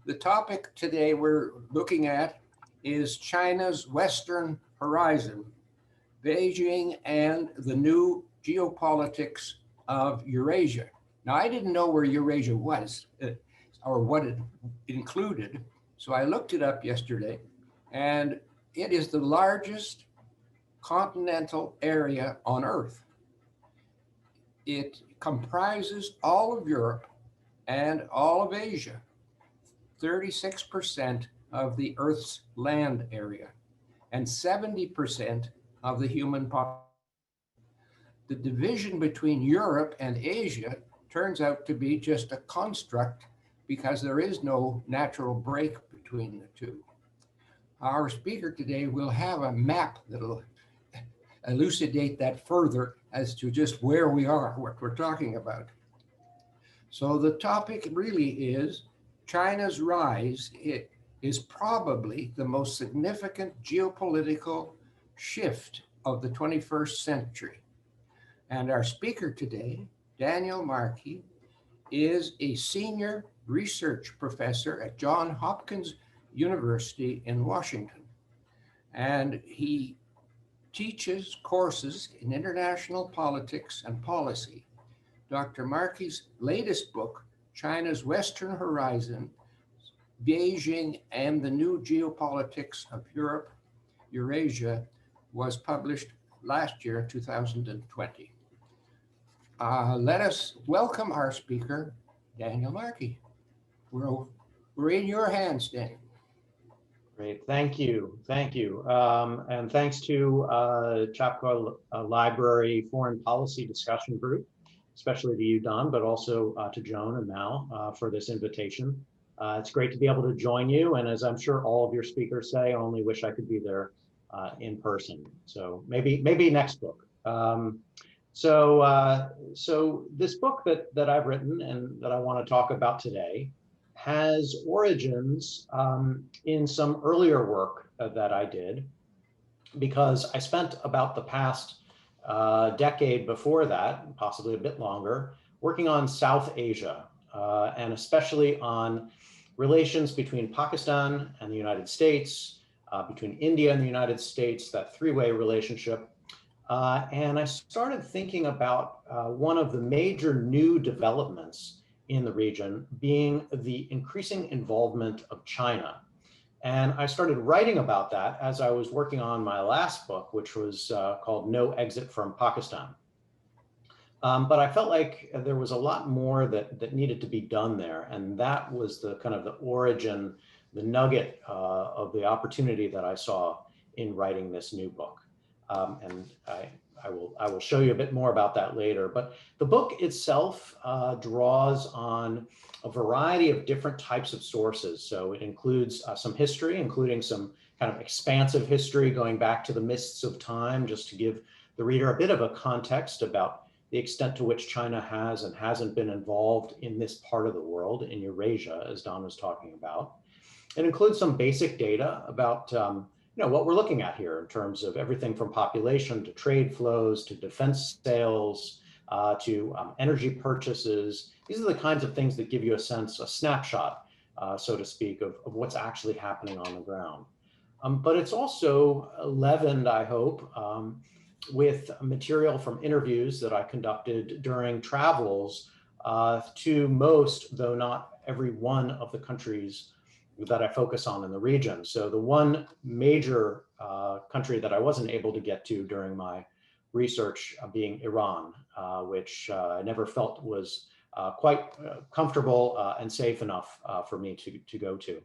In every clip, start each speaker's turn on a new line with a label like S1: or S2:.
S1: The topic today we're looking at is China's Western horizon, Beijing and the new geopolitics of Eurasia. Now, I didn't know where Eurasia was or what it included, so I looked it up yesterday, and it is the largest continental area on Earth. It comprises all of Europe and all of Asia, 36% of the Earth's land area, and 70% of the human population. The division between Europe and Asia turns out to be just a construct because there is no natural break between the two. Our speaker today will have a map that'll elucidate that further as to just where we are, what we're talking about. So the topic really is China's rise. It is probably the most significant geopolitical shift of the 21st century. And our speaker today, Daniel Markey, is a senior research professor at Johns Hopkins University in Washington. And he teaches courses in international politics and policy. Dr. Markey's latest book, China's Western Horizon, Beijing and the New Geopolitics of Europe, Eurasia, was published last year, 2020. Let us welcome our speaker, Daniel Markey. We're in your hands, Daniel.
S2: Great, thank you. And thanks to Chappaqua Library Foreign Policy Discussion Group, especially to you, Don, but also to Joan and Mal for this invitation. It's great to be able to join you, and as I'm sure all of your speakers say, I only wish I could be there in person. So maybe next book. So this book that I've written and that I want to talk about today has origins in some earlier work that I did, because I spent about the past decade before that, possibly a bit longer, working on South Asia, and especially on relations between Pakistan and the United States, between India and the United States, that three-way relationship. And I started thinking about one of the major new developments in the region being the increasing involvement of China. And I started writing about that as I was working on my last book, which was called No Exit from Pakistan. But I felt like there was a lot more that needed to be done there. And that was the kind of the origin, the nugget of the opportunity that I saw in writing this new book. And I will show you a bit more about that later. But the book itself draws on a variety of different types of sources. So it includes some history, including some kind of expansive history going back to the mists of time, just to give the reader a bit of a context about the extent to which China has and hasn't been involved in this part of the world, in Eurasia, as Don was talking about. It includes some basic data about what we're looking at here in terms of everything from population to trade flows to defense sales to energy purchases. These are the kinds of things that give you a sense, a snapshot, so to speak, of what's actually happening on the ground. But it's also leavened, I hope, with material from interviews that I conducted during travels to most, though not every one of the countries that I focus on in the region. So the one major country that I wasn't able to get to during my research being Iran, which I never felt was quite comfortable and safe enough for me to go to.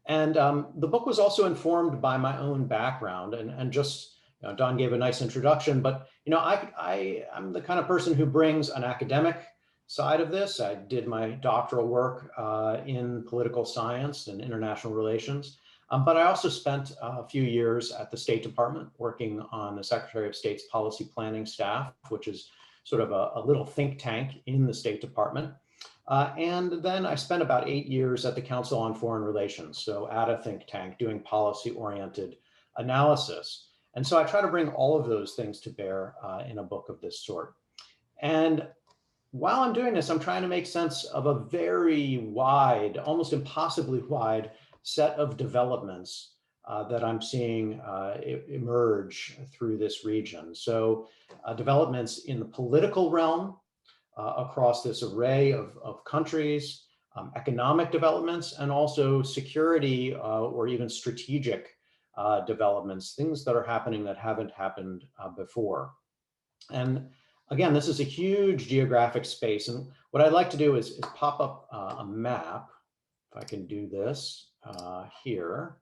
S2: And the book was also informed by my own background, and just, Don gave a nice introduction, but I'm the kind of person who brings an academic side of this. I did my doctoral work in political science and international relations, but I also spent a few years at the State Department working on the Secretary of State's policy planning staff, which is sort of a little think tank in the State Department. And then I spent about 8 years at the Council on Foreign Relations, so at a think tank doing policy-oriented analysis. And so I try to bring all of those things to bear in a book of this sort. And while I'm doing this, I'm trying to make sense of a very wide, almost impossibly wide set of developments that I'm seeing emerge through this region. So developments in the political realm across this array of countries, economic developments, and also security or even strategic developments, things that are happening that haven't happened before. And again, this is a huge geographic space. And what I'd like to do is pop up a map, if I can do this here.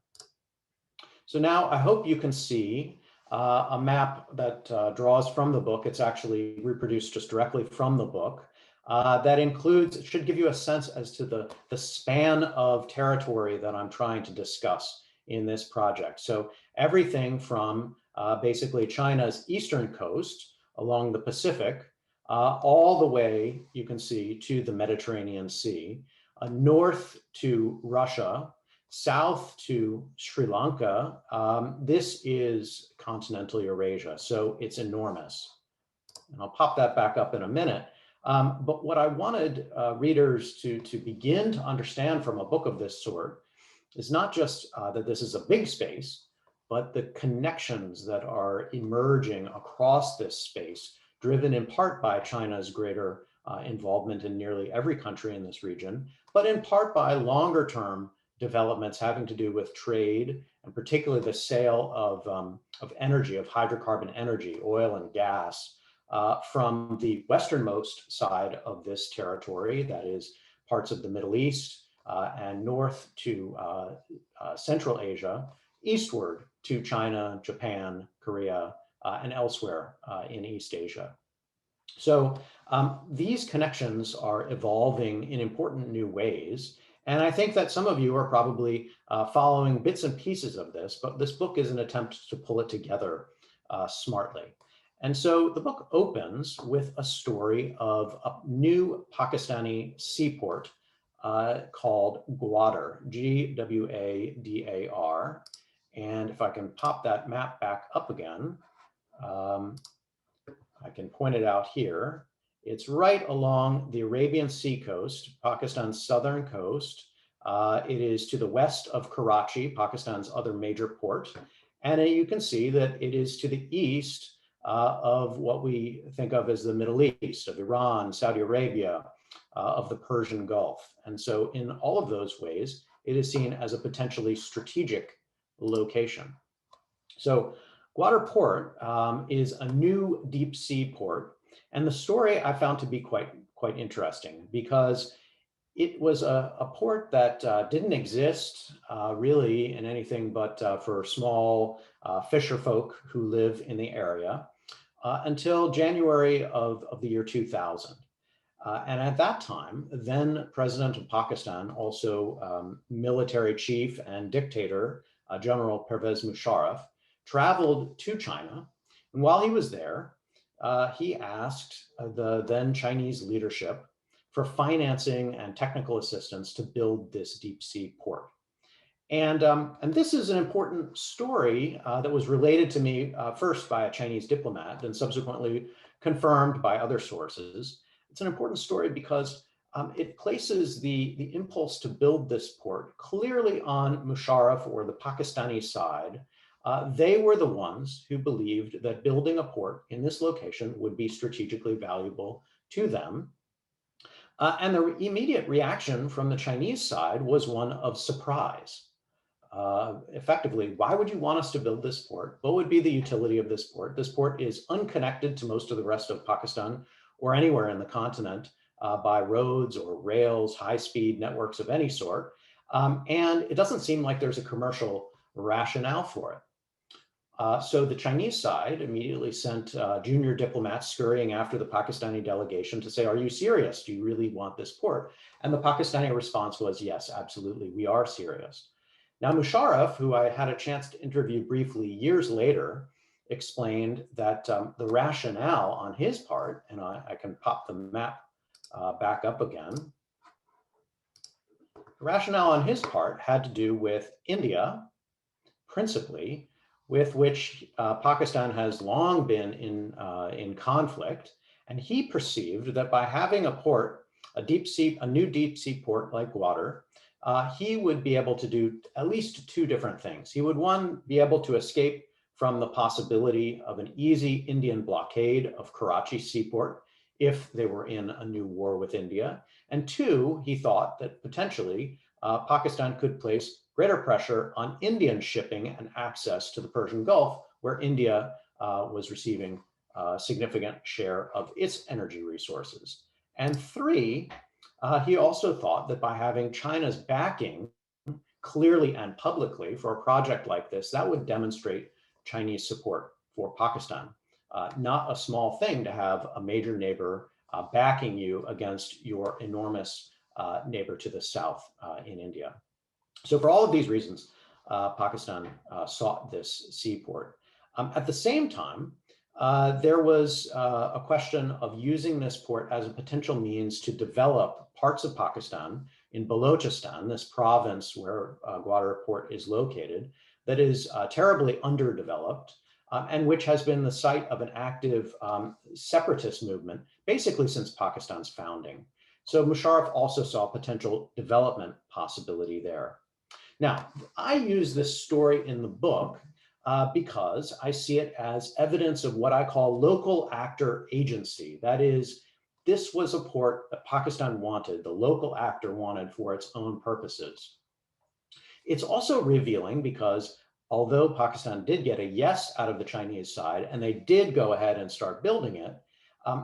S2: So now I hope you can see a map that draws from the book. It's actually reproduced just directly from the book. That includes, it should give you a sense as to the span of territory that I'm trying to discuss in this project. So everything from basically China's eastern coast along the Pacific, all the way, you can see, to the Mediterranean Sea, north to Russia, south to Sri Lanka. This is continental Eurasia, so it's enormous. And I'll pop that back up in a minute. But what I wanted readers to begin to understand from a book of this sort is not just that this is a big space, but the connections that are emerging across this space, driven in part by China's greater involvement in nearly every country in this region, but in part by longer term developments having to do with trade, and particularly the sale of energy, of hydrocarbon energy, oil and gas, from the westernmost side of this territory, that is parts of the Middle East and north to Central Asia, eastward to China, Japan, Korea, and elsewhere in East Asia. So these connections are evolving in important new ways. And I think that some of you are probably following bits and pieces of this, but this book is an attempt to pull it together smartly. And so the book opens with a story of a new Pakistani seaport called Gwadar, Gwadar. And if I can pop that map back up again, I can point it out here. It's right along the Arabian Sea coast, Pakistan's southern coast. It is to the west of Karachi, Pakistan's other major port. And you can see that it is to the east of what we think of as the Middle East, of Iran, Saudi Arabia, of the Persian Gulf. And so in all of those ways, it is seen as a potentially strategic location. So Waterport is a new deep sea port. And the story I found to be quite interesting because it was a port that didn't exist really in anything but for small fisher folk who live in the area until January of the year 2000. And at that time, then President of Pakistan, also military chief and dictator, General Pervez Musharraf, traveled to China. And while he was there, he asked the then Chinese leadership for financing and technical assistance to build this deep sea port. And this is an important story that was related to me first by a Chinese diplomat and subsequently confirmed by other sources. It's an important story because it places the impulse to build this port clearly on Musharraf or the Pakistani side. They were the ones who believed that building a port in this location would be strategically valuable to them. And the immediate reaction from the Chinese side was one of surprise. Effectively, why would you want us to build this port? What would be the utility of this port? This port is unconnected to most of the rest of Pakistan or anywhere in the continent by roads or rails, high-speed networks of any sort. And it doesn't seem like there's a commercial rationale for it. So the Chinese side immediately sent junior diplomats scurrying after the Pakistani delegation to say, are you serious? Do you really want this port? And the Pakistani response was, yes, absolutely, we are serious. Now, Musharraf, who I had a chance to interview briefly years later, explained that the rationale on his part, and I can pop the map back up again. The rationale on his part had to do with India, principally, with which Pakistan has long been in conflict, And he perceived that by having a port, a new deep sea port like Gwadar, he would be able to do at least two different things. He would, one, be able to escape from the possibility of an easy Indian blockade of Karachi seaport if they were in a new war with India. And two, he thought that potentially Pakistan could place greater pressure on Indian shipping and access to the Persian Gulf, where India was receiving a significant share of its energy resources. And three, he also thought that by having China's backing clearly and publicly for a project like this, that would demonstrate Chinese support for Pakistan. Not a small thing to have a major neighbor backing you against your enormous neighbor to the south in India. So for all of these reasons, Pakistan sought this seaport. At the same time, there was a question of using this port as a potential means to develop parts of Pakistan in Balochistan, this province where Gwadar port is located, that is terribly underdeveloped and which has been the site of an active separatist movement basically since Pakistan's founding. So Musharraf also saw potential development possibility there. Now, I use this story in the book because I see it as evidence of what I call local actor agency. That is, this was a port that Pakistan wanted, the local actor wanted for its own purposes. It's also revealing because although Pakistan did get a yes out of the Chinese side, and they did go ahead and start building it,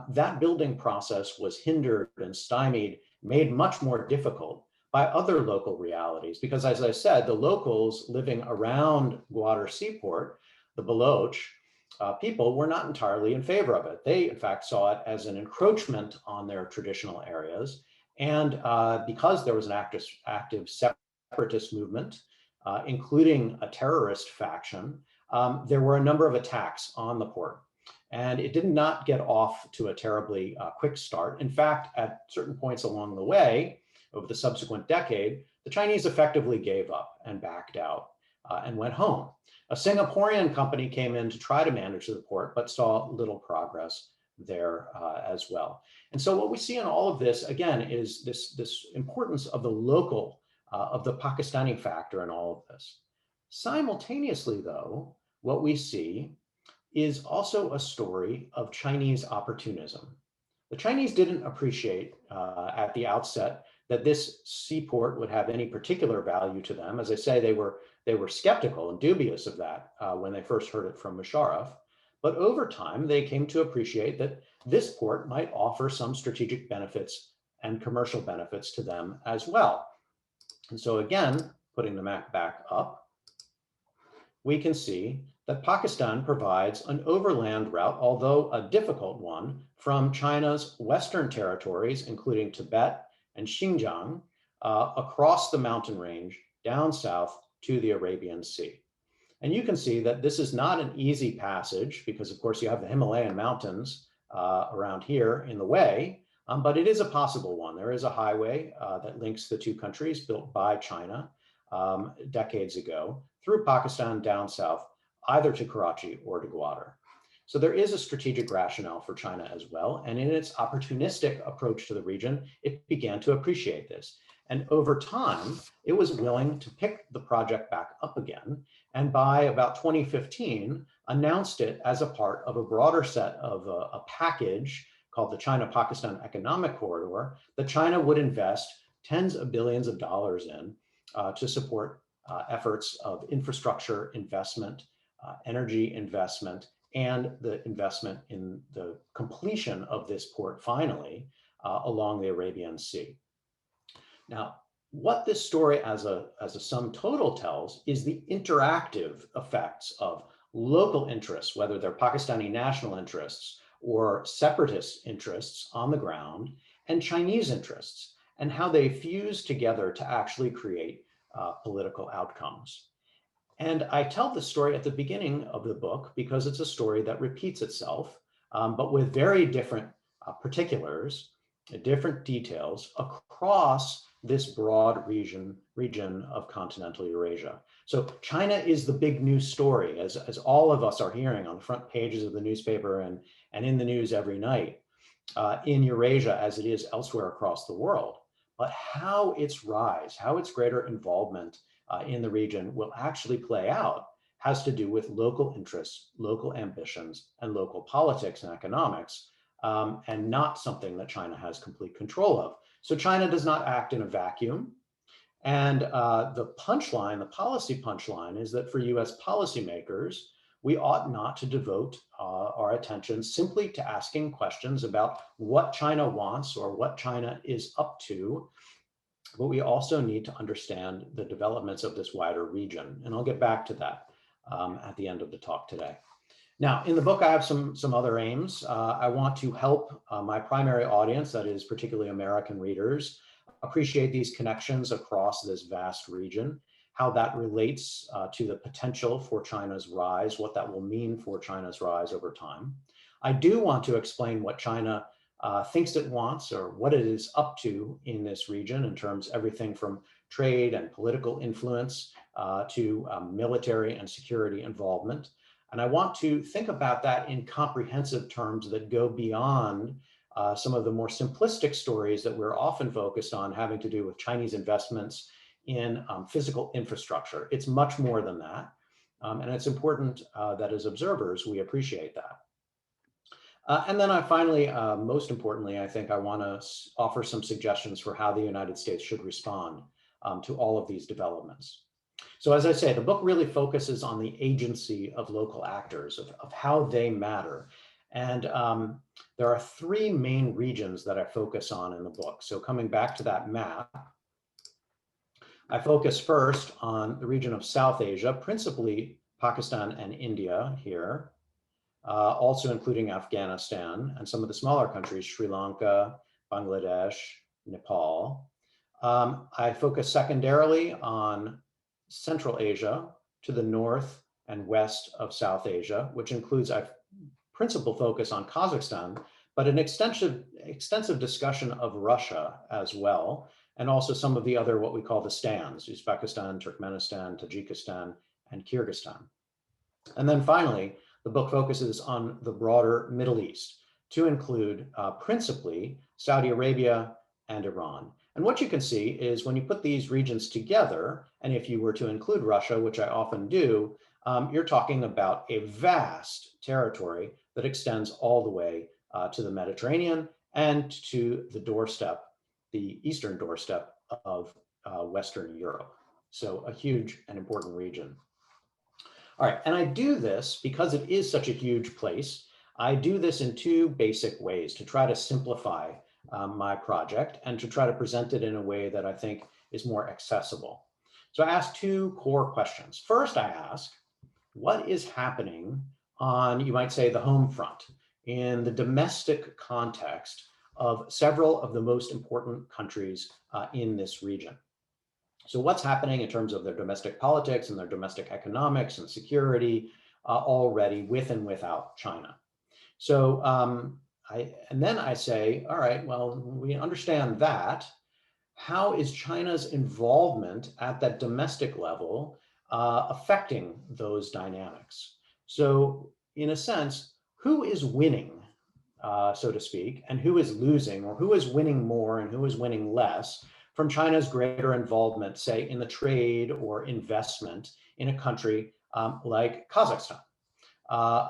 S2: that building process was hindered and stymied, made much more difficult by other local realities. Because as I said, the locals living around Gwadar Seaport, the Baloch people, were not entirely in favor of it. They, in fact, saw it as an encroachment on their traditional areas. And because there was an active separatist movement, including a terrorist faction, there were a number of attacks on the port. And it did not get off to a terribly quick start. In fact, at certain points along the way, over the subsequent decade, the Chinese effectively gave up and backed out and went home. A Singaporean company came in to try to manage the port, but saw little progress there as well. And so what we see in all of this, again, is this importance of the local, of the Pakistani factor in all of this. Simultaneously, though, what we see is also a story of Chinese opportunism. The Chinese didn't appreciate at the outset that this seaport would have any particular value to them. As I say, they were skeptical and dubious of that when they first heard it from Musharraf. But over time, they came to appreciate that this port might offer some strategic benefits and commercial benefits to them as well. And so again, putting the map back up, we can see that Pakistan provides an overland route, although a difficult one, from China's western territories, including Tibet and Xinjiang, across the mountain range, down south to the Arabian Sea. And you can see that this is not an easy passage because, of course, you have the Himalayan mountains around here in the way, but it is a possible one. There is a highway that links the two countries built by China decades ago through Pakistan down south, either to Karachi or to Gwadar. So there is a strategic rationale for China as well. And in its opportunistic approach to the region, it began to appreciate this. And over time, it was willing to pick the project back up again. And by about 2015, announced it as a part of a broader set of a package called the China-Pakistan Economic Corridor that China would invest tens of billions of dollars in to support efforts of infrastructure investment, energy investment, and the investment in the completion of this port finally along the Arabian Sea. Now, what this story as a sum total tells is the interactive effects of local interests, whether they're Pakistani national interests or separatist interests on the ground, and Chinese interests, and how they fuse together to actually create political outcomes. And I tell the story at the beginning of the book because it's a story that repeats itself, but with very different particulars, different details across this broad region of continental Eurasia. So China is the big news story, as all of us are hearing on the front pages of the newspaper and in the news every night. in Eurasia as it is elsewhere across the world. But how its rise, how its greater involvement in the region will actually play out has to do with local interests, local ambitions, and local politics and economics, and not something that China has complete control of. So China does not act in a vacuum. And the punchline, the policy punchline, is that for US policymakers, we ought not to devote our attention simply to asking questions about what China wants or what China is up to, but we also need to understand the developments of this wider region. And I'll get back to that at the end of the talk today. Now, in the book, I have some other aims. I want to help my primary audience, that is particularly American readers, appreciate these connections across this vast region, how that relates to the potential for China's rise, what that will mean for China's rise over time. I do want to explain what China thinks it wants or what it is up to in this region in terms of everything from trade and political influence to military and security involvement. And I want to think about that in comprehensive terms that go beyond some of the more simplistic stories that we're often focused on having to do with Chinese investments in physical infrastructure. It's much more than that. And it's important that as observers, we appreciate that. And then I finally, most importantly, I think I want to offer some suggestions for how the United States should respond to all of these developments. So as I say, the book really focuses on the agency of local actors, of how they matter. And there are three main regions that I focus on in the book. So coming back to that map, I focus first on the region of South Asia, principally Pakistan and India here, also including Afghanistan and some of the smaller countries, Sri Lanka, Bangladesh, Nepal. I focus secondarily on Central Asia to the north and west of South Asia, which includes a principal focus on Kazakhstan, but an extensive discussion of Russia as well, and also some of the other what we call the stands, Uzbekistan, Turkmenistan, Tajikistan, and Kyrgyzstan. And then finally, the book focuses on the broader Middle East to include principally Saudi Arabia and Iran. And what you can see is when you put these regions together, and if you were to include Russia, which I often do, you're talking about a vast territory that extends all the way to the Mediterranean and to the doorstep, the eastern doorstep of Western Europe. So a huge and important region. All right, and I do this because it is such a huge place. I do this in two basic ways to try to simplify my project and to try to present it in a way that I think is more accessible. So I ask two core questions. First, I ask, what is happening on, you might say, the home front in the domestic context of several of the most important countries in this region? So what's happening in terms of their domestic politics and their domestic economics and security already with and without China? So and then I say, all right, well, we understand that. How is China's involvement at that domestic level affecting those dynamics? So in a sense, who is winning, so to speak, and who is losing, or who is winning more and who is winning less from China's greater involvement, say, in the trade or investment in a country like Kazakhstan?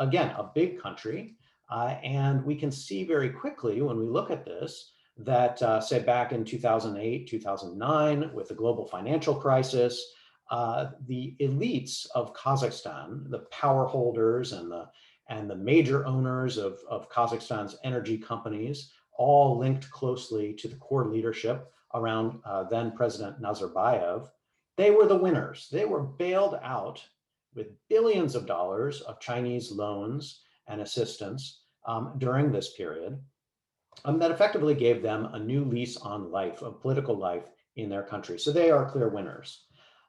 S2: Again, a big country. And we can see very quickly when we look at this that, say, back in 2008, 2009, with the global financial crisis, the elites of Kazakhstan, the power holders and the major owners of Kazakhstan's energy companies, all linked closely to the core leadership around then President Nazarbayev, they were the winners. They were bailed out with billions of dollars of Chinese loans and assistance during this period that effectively gave them a new lease on life, of political life in their country. So they are clear winners.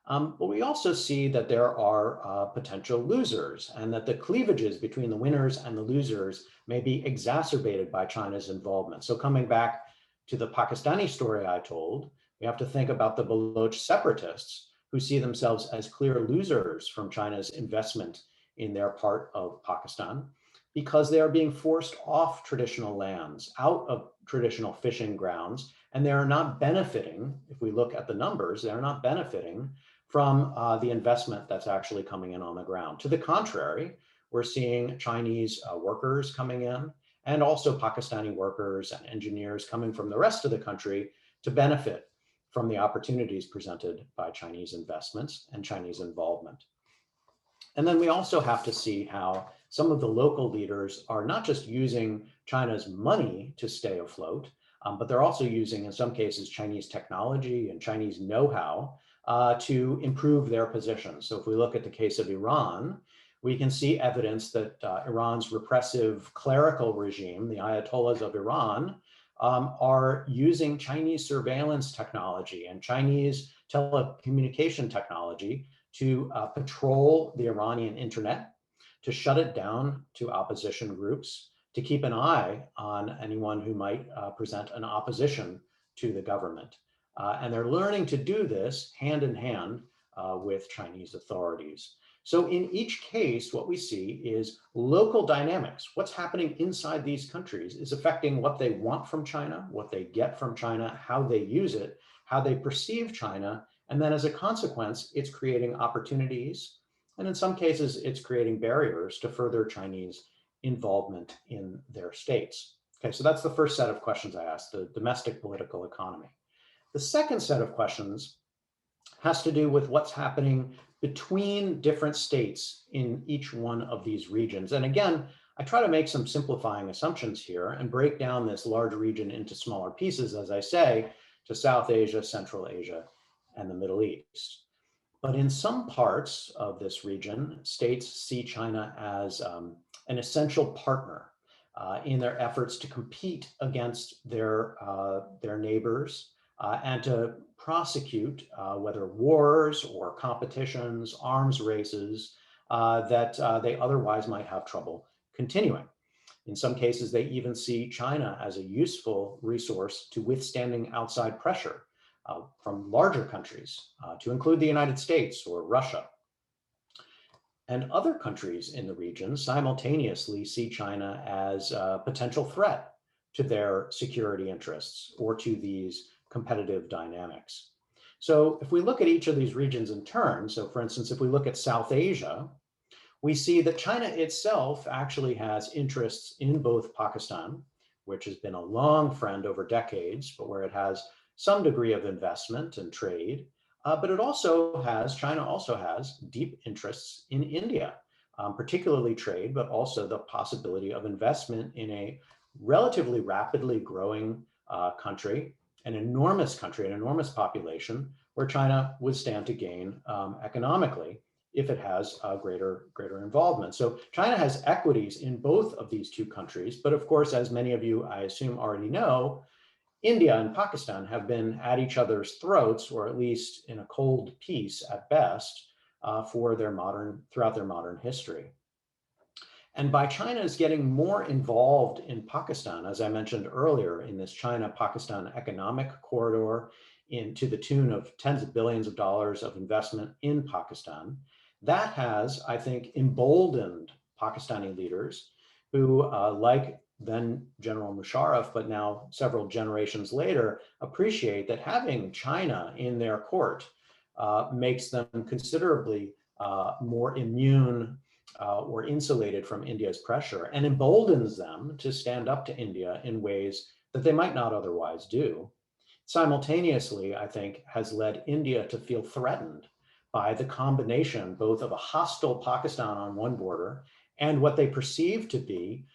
S2: But we also see that there are potential losers, and that the cleavages between the winners and the losers may be exacerbated by China's involvement. So coming back to the Pakistani story I told, we have to think about the Baloch separatists who see themselves as clear losers from China's investment in their part of Pakistan. because they are being forced off traditional lands, out of traditional fishing grounds, and they are not benefiting, if we look at the numbers, they are not benefiting from the investment that's actually coming in on the ground. To the contrary, we're seeing Chinese workers coming in, and also Pakistani workers and engineers coming from the rest of the country to benefit from the opportunities presented by Chinese investments and Chinese involvement. And then we also have to see how some of the local leaders are not just using China's money to stay afloat, but they're also using, in some cases, Chinese technology and Chinese know-how to improve their position. So if we look at the case of Iran, we can see evidence that Iran's repressive clerical regime, the Ayatollahs of Iran, are using Chinese surveillance technology and Chinese telecommunication technology to patrol the Iranian internet, to shut it down to opposition groups, to keep an eye on anyone who might present an opposition to the government. And they're learning to do this hand in hand with Chinese authorities. So in each case, what we see is local dynamics. What's happening inside these countries is affecting what they want from China, what they get from China, how they use it, how they perceive China. And then as a consequence, it's creating opportunities. And in some cases, it's creating barriers to further Chinese involvement in their states. Okay, so that's the first set of questions I asked, the domestic political economy. The second set of questions has to do with what's happening between different states in each one of these regions. And again, I try to make some simplifying assumptions here and break down this large region into smaller pieces, as I say, to South Asia, Central Asia, and the Middle East. But in some parts of this region, states see China as an essential partner in their efforts to compete against their neighbors and to prosecute whether wars or competitions, arms races that they otherwise might have trouble continuing. In some cases, they even see China as a useful resource to withstanding outside pressure from larger countries, to include the United States or Russia. And other countries in the region simultaneously see China as a potential threat to their security interests or to these competitive dynamics. So if we look at each of these regions in turn, so for instance, if we look at South Asia, we see that China itself actually has interests in both Pakistan, which has been a long friend over decades, but where it has some degree of investment and trade, but China also has deep interests in India, particularly trade, but also the possibility of investment in a relatively rapidly growing country, an enormous population, where China would stand to gain economically if it has greater involvement. So China has equities in both of these two countries, but of course, as many of you, I assume, already know, India and Pakistan have been at each other's throats, or at least in a cold peace at best, throughout their modern history. And by China's getting more involved in Pakistan, as I mentioned earlier, in this China-Pakistan economic corridor, to the tune of tens of billions of dollars of investment in Pakistan, that has, I think, emboldened Pakistani leaders who, like then General Musharraf, but now several generations later, appreciate that having China in their court makes them considerably more immune or insulated from India's pressure, and emboldens them to stand up to India in ways that they might not otherwise do. Simultaneously, I think, has led India to feel threatened by the combination both of a hostile Pakistan on one border and what they perceive to be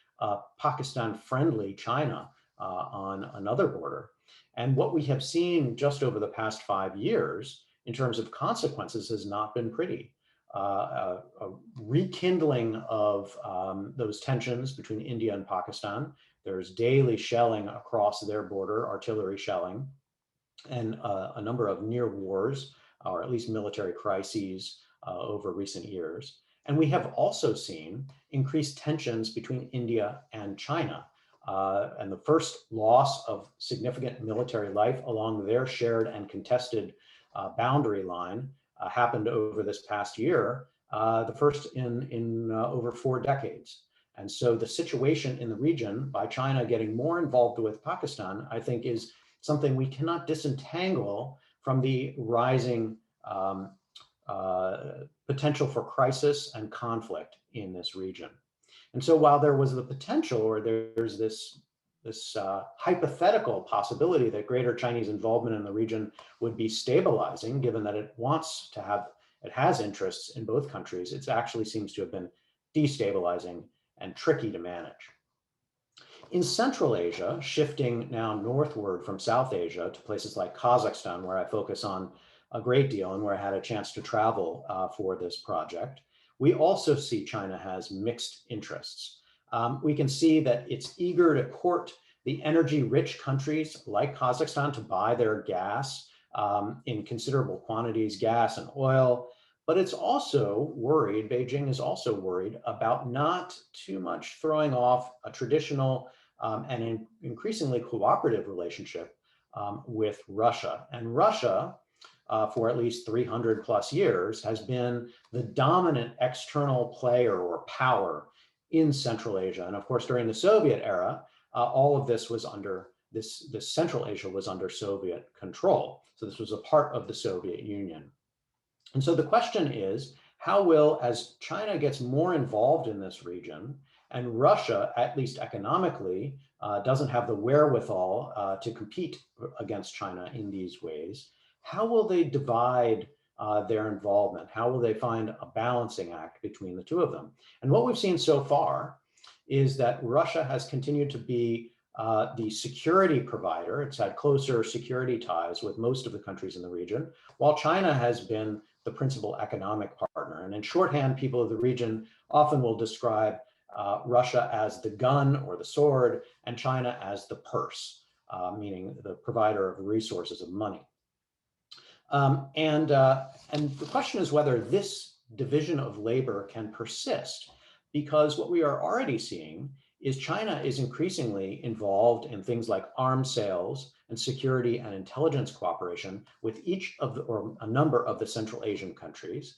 S2: Pakistan-friendly China on another border. And what we have seen just over the past 5 years in terms of consequences has not been pretty. A rekindling of those tensions between India and Pakistan. There's daily shelling across their border, artillery shelling, and a number of near wars, or at least military crises over recent years. And we have also seen increased tensions between India and China. And the first loss of significant military life along their shared and contested boundary line happened over this past year, the first in over 4 decades. And so the situation in the region by China getting more involved with Pakistan, I think, is something we cannot disentangle from the rising potential for crisis and conflict in this region. And so while there was the potential, or there's this hypothetical possibility that greater Chinese involvement in the region would be stabilizing, given that it has interests in both countries, it actually seems to have been destabilizing and tricky to manage. In Central Asia, shifting now northward from South Asia to places like Kazakhstan, where I focus on a great deal and where I had a chance to travel for this project, we also see China has mixed interests. We can see that it's eager to court the energy-rich countries like Kazakhstan to buy their gas in considerable quantities, gas and oil, but it's also worried, Beijing is also worried about not too much throwing off a traditional and increasingly cooperative relationship with Russia. And Russia, for at least 300 plus years, has been the dominant external player or power in Central Asia. And of course, during the Soviet era, all of this was under, this Central Asia was under Soviet control. So this was a part of the Soviet Union. And so the question is, how will, as China gets more involved in this region, and Russia, at least economically, doesn't have the wherewithal to compete against China in these ways, how will they divide their involvement? How will they find a balancing act between the two of them? And what we've seen so far is that Russia has continued to be the security provider. It's had closer security ties with most of the countries in the region, while China has been the principal economic partner. And in shorthand, people of the region often will describe Russia as the gun or the sword, and China as the purse, meaning the provider of resources of money. And the question is whether this division of labor can persist, because what we are already seeing is China is increasingly involved in things like arms sales and security and intelligence cooperation with each of the, or a number of the Central Asian countries.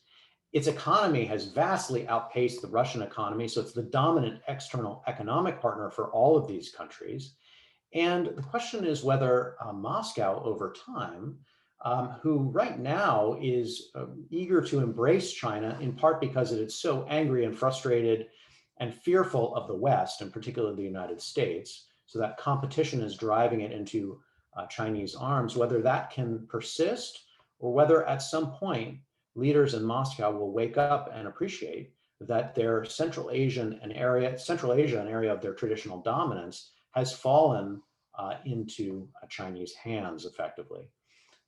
S2: Its economy has vastly outpaced the Russian economy, so it's the dominant external economic partner for all of these countries. And the question is whether Moscow over time, who right now is eager to embrace China, in part because it is so angry and frustrated and fearful of the West, and particularly the United States, so that competition is driving it into Chinese arms, whether that can persist, or whether at some point leaders in Moscow will wake up and appreciate that their Central Asia, an area of their traditional dominance, has fallen into Chinese hands effectively.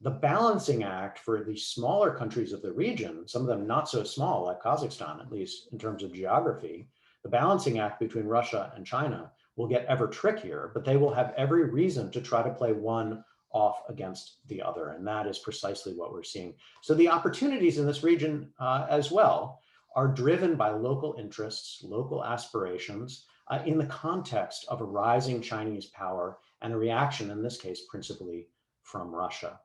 S2: The balancing act for the smaller countries of the region, some of them not so small, like Kazakhstan, at least in terms of geography, the balancing act between Russia and China will get ever trickier, but they will have every reason to try to play one off against the other. And that is precisely what we're seeing. So the opportunities in this region as well are driven by local interests, local aspirations, in the context of a rising Chinese power and a reaction, in this case, principally from Russia.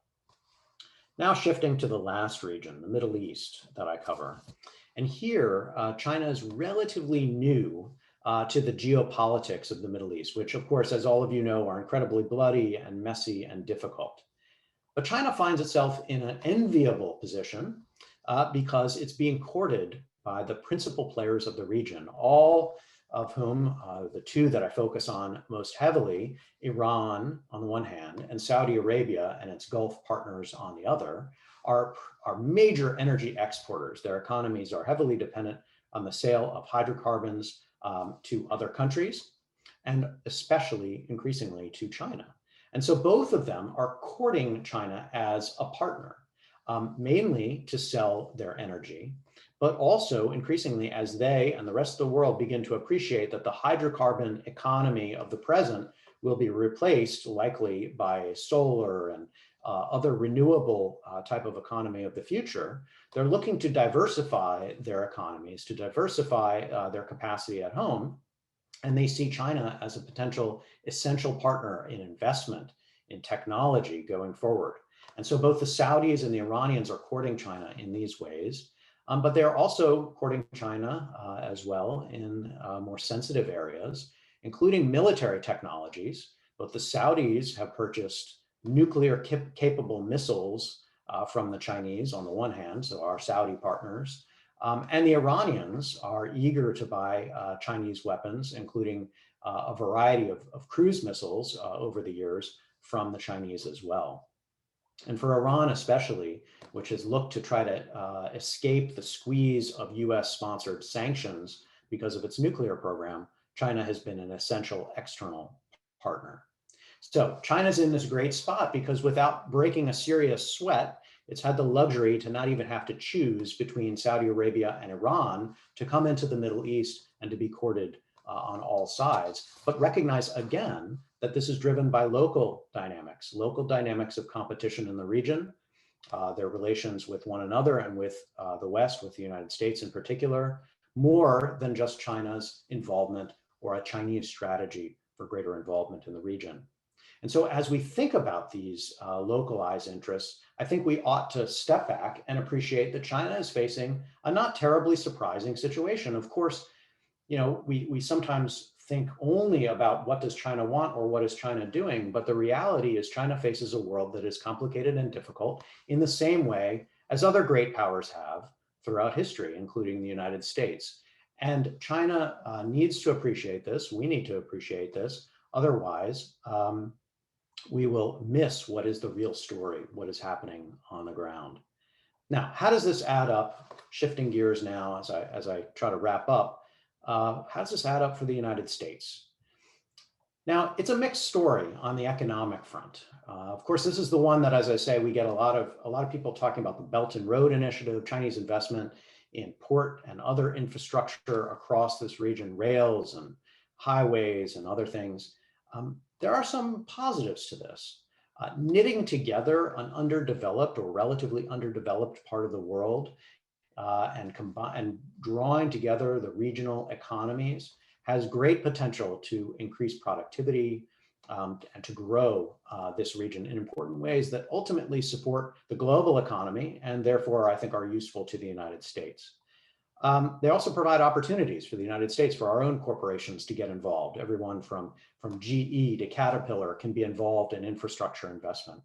S2: Now shifting to the last region, the Middle East, that I cover. And here, China is relatively new to the geopolitics of the Middle East, which of course, as all of you know, are incredibly bloody and messy and difficult. But China finds itself in an enviable position because it's being courted by the principal players of the region, all of whom, the two that I focus on most heavily, Iran on the one hand, and Saudi Arabia and its Gulf partners on the other, are major energy exporters. Their economies are heavily dependent on the sale of hydrocarbons to other countries, and especially increasingly to China. And so both of them are courting China as a partner, mainly to sell their energy, but also increasingly as they and the rest of the world begin to appreciate that the hydrocarbon economy of the present will be replaced likely by solar and other renewable type of economy of the future. They're looking to diversify their economies, to diversify their capacity at home. And they see China as a potential essential partner in investment, in technology going forward. And so both the Saudis and the Iranians are courting China in these ways. But they're also courting China as well in more sensitive areas, including military technologies. Both the Saudis have purchased nuclear capable missiles from the Chinese on the one hand, so our Saudi partners, and the Iranians are eager to buy Chinese weapons, including a variety of cruise missiles over the years from the Chinese as well. And for Iran especially, which has looked to try to escape the squeeze of US-sponsored sanctions because of its nuclear program, China has been an essential external partner. So China's in this great spot because without breaking a serious sweat, it's had the luxury to not even have to choose between Saudi Arabia and Iran to come into the Middle East and to be courted on all sides, but recognize again that this is driven by local dynamics of competition in the region, their relations with one another and with the West, with the United States in particular, more than just China's involvement or a Chinese strategy for greater involvement in the region. And so as we think about these localized interests, I think we ought to step back and appreciate that China is facing a not terribly surprising situation. Of course, you know, we sometimes think only about what does China want or what is China doing, but the reality is China faces a world that is complicated and difficult in the same way as other great powers have throughout history, including the United States. And China needs to appreciate this. We need to appreciate this. Otherwise, we will miss what is the real story, what is happening on the ground. Now, how does this add up? Shifting gears now as I try to wrap up, how does this add up for the United States? Now, it's a mixed story on the economic front. Of course, this is the one that, as I say, we get a lot of people talking about the Belt and Road Initiative, Chinese investment in port and other infrastructure across this region, rails and highways and other things. There are some positives to this. Knitting together an underdeveloped or relatively underdeveloped part of the world and drawing together the regional economies has great potential to increase productivity and to grow this region in important ways that ultimately support the global economy and therefore I think are useful to the United States. They also provide opportunities for the United States, for our own corporations to get involved. Everyone from GE to Caterpillar can be involved in infrastructure investment.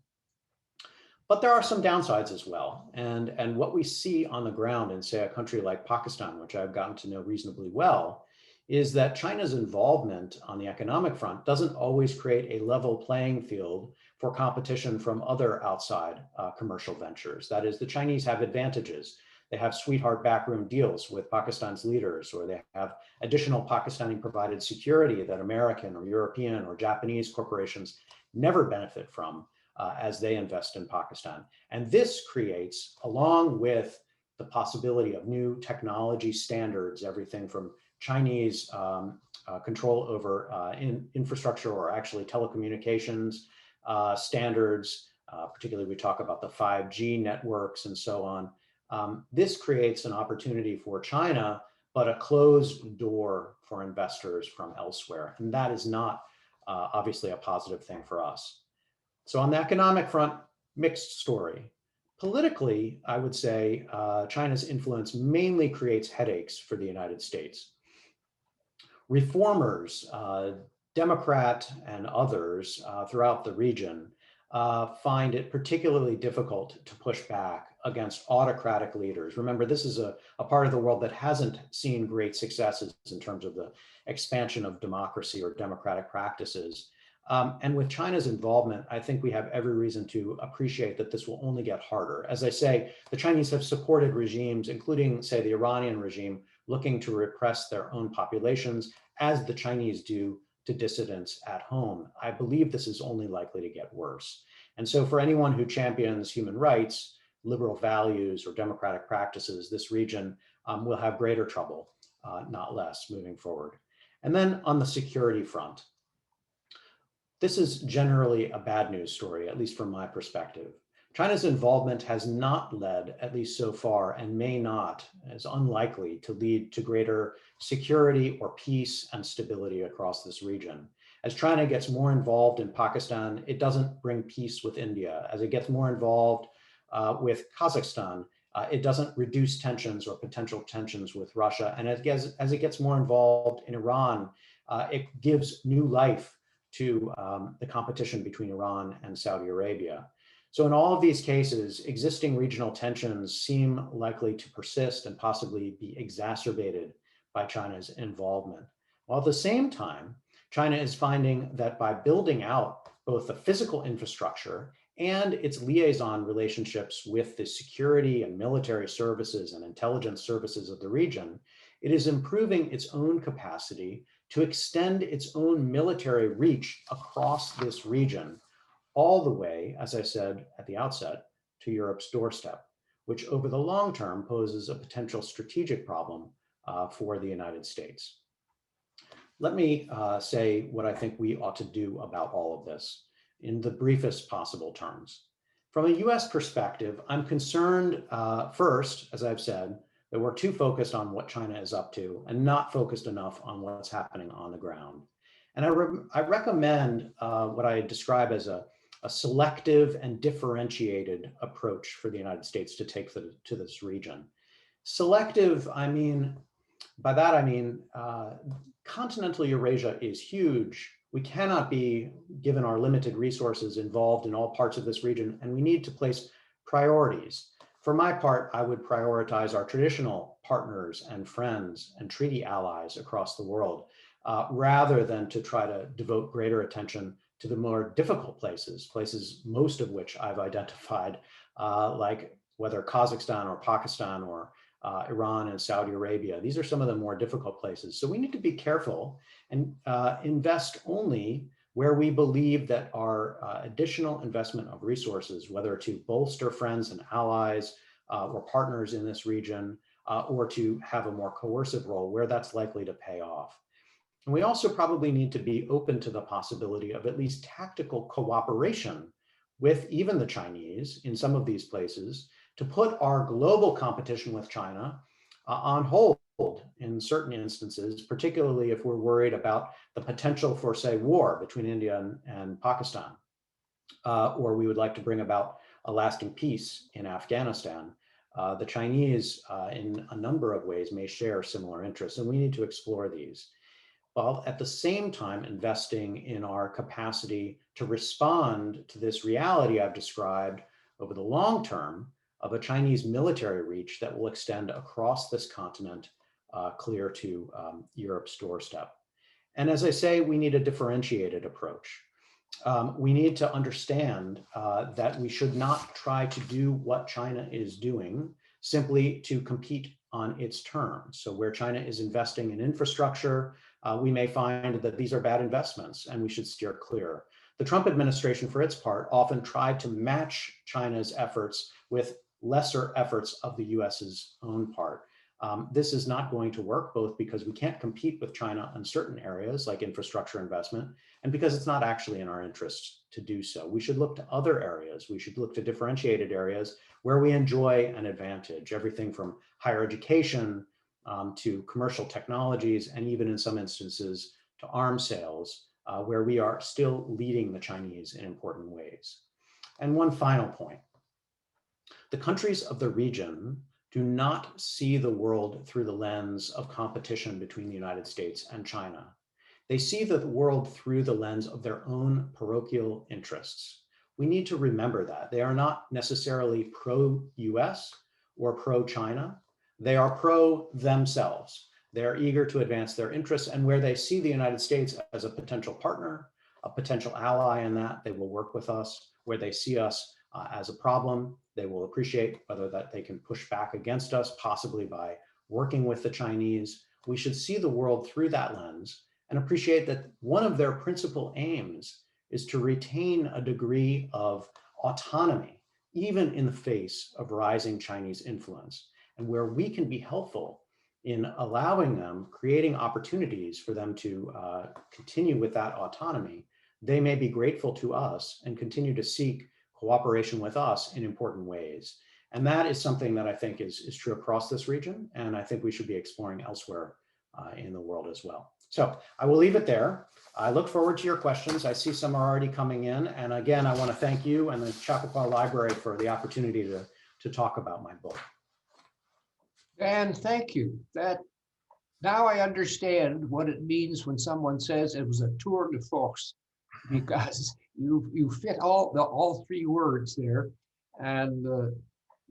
S2: But there are some downsides as well. And what we see on the ground in, say, a country like Pakistan, which I've gotten to know reasonably well, is that China's involvement on the economic front doesn't always create a level playing field for competition from other outside commercial ventures. That is, the Chinese have advantages. They have sweetheart backroom deals with Pakistan's leaders, or they have additional Pakistani provided security that American or European or Japanese corporations never benefit from as they invest in Pakistan. And this creates, along with the possibility of new technology standards, everything from Chinese control over infrastructure or actually telecommunications standards, particularly we talk about the 5G networks and so on. This creates an opportunity for China, but a closed door for investors from elsewhere. And that is not obviously a positive thing for us. So on the economic front, mixed story. Politically, I would say China's influence mainly creates headaches for the United States. Reformers, Democrat and others throughout the region find it particularly difficult to push back against autocratic leaders. Remember, this is a part of the world that hasn't seen great successes in terms of the expansion of democracy or democratic practices. And with China's involvement, I think we have every reason to appreciate that this will only get harder. As I say, the Chinese have supported regimes, including, say, the Iranian regime, looking to repress their own populations, as the Chinese do to dissidents at home. I believe this is only likely to get worse. And so for anyone who champions human rights, liberal values, or democratic practices, this region will have greater trouble, not less, moving forward. And then on the security front, this is generally a bad news story, at least from my perspective. China's involvement has not led, at least so far, and may not, is unlikely to lead to greater security or peace and stability across this region. As China gets more involved in Pakistan, it doesn't bring peace with India. As it gets more involved with Kazakhstan, It doesn't reduce tensions or potential tensions with Russia. And as it gets more involved in Iran, it gives new life to the competition between Iran and Saudi Arabia. So in all of these cases, existing regional tensions seem likely to persist and possibly be exacerbated by China's involvement. While at the same time, China is finding that by building out both the physical infrastructure and its liaison relationships with the security and military services and intelligence services of the region, it is improving its own capacity to extend its own military reach across this region, all the way, as I said at the outset, to Europe's doorstep, which over the long term poses a potential strategic problem for the United States. Let me say what I think we ought to do about all of this in the briefest possible terms. From a US perspective, I'm concerned first, as I've said, that we're too focused on what China is up to and not focused enough on what's happening on the ground. And I recommend what I describe as a selective and differentiated approach for the United States to take to this region. Selective, by that I mean, continental Eurasia is huge. We cannot be, given our limited resources, involved in all parts of this region, and we need to place priorities. For my part, I would prioritize our traditional partners and friends and treaty allies across the world, rather than to try to devote greater attention to the more difficult places most of which I've identified, like whether Kazakhstan or Pakistan or Iran and Saudi Arabia. These are some of the more difficult places. So we need to be careful and invest only where we believe that our additional investment of resources, whether to bolster friends and allies or partners in this region, or to have a more coercive role, where that's likely to pay off. And we also probably need to be open to the possibility of at least tactical cooperation with even the Chinese in some of these places to put our global competition with China on hold in certain instances, particularly if we're worried about the potential for, say, war between India and Pakistan, or we would like to bring about a lasting peace in Afghanistan. The Chinese, in a number of ways, may share similar interests, and we need to explore these, while at the same time investing in our capacity to respond to this reality I've described over the long term of a Chinese military reach that will extend across this continent, clear to Europe's doorstep. And as I say, we need a differentiated approach. We need to understand that we should not try to do what China is doing simply to compete on its terms. So where China is investing in infrastructure, we may find that these are bad investments and we should steer clear. The Trump administration, for its part, often tried to match China's efforts with lesser efforts of the US's own part. This is not going to work, both because we can't compete with China in certain areas like infrastructure investment, and because it's not actually in our interests to do so. We should look to other areas. We should look to differentiated areas where we enjoy an advantage, everything from higher education to commercial technologies, and even in some instances to arms sales, where we are still leading the Chinese in important ways. And one final point. The countries of the region do not see the world through the lens of competition between the United States and China. They see the world through the lens of their own parochial interests. We need to remember that. They are not necessarily pro-US or pro-China. They are pro-themselves. They are eager to advance their interests, and where they see the United States as a potential partner, a potential ally in that, they will work with us. Where they see us as a problem, they will appreciate whether that they can push back against us, possibly by working with the Chinese. We should see the world through that lens and appreciate that one of their principal aims is to retain a degree of autonomy, even in the face of rising Chinese influence. And where we can be helpful in allowing them, creating opportunities for them to continue with that autonomy, they may be grateful to us and continue to seek cooperation with us in important ways. And that is something that I think is true across this region, and I think we should be exploring elsewhere in the world as well. So I will leave it there. I look forward to your questions. I see some are already coming in. And again, I want to thank you and the Chappaqua Library for the opportunity to talk about my book.
S1: And thank you. That now I understand what it means when someone says it was a tour de force, because you fit all three words there, and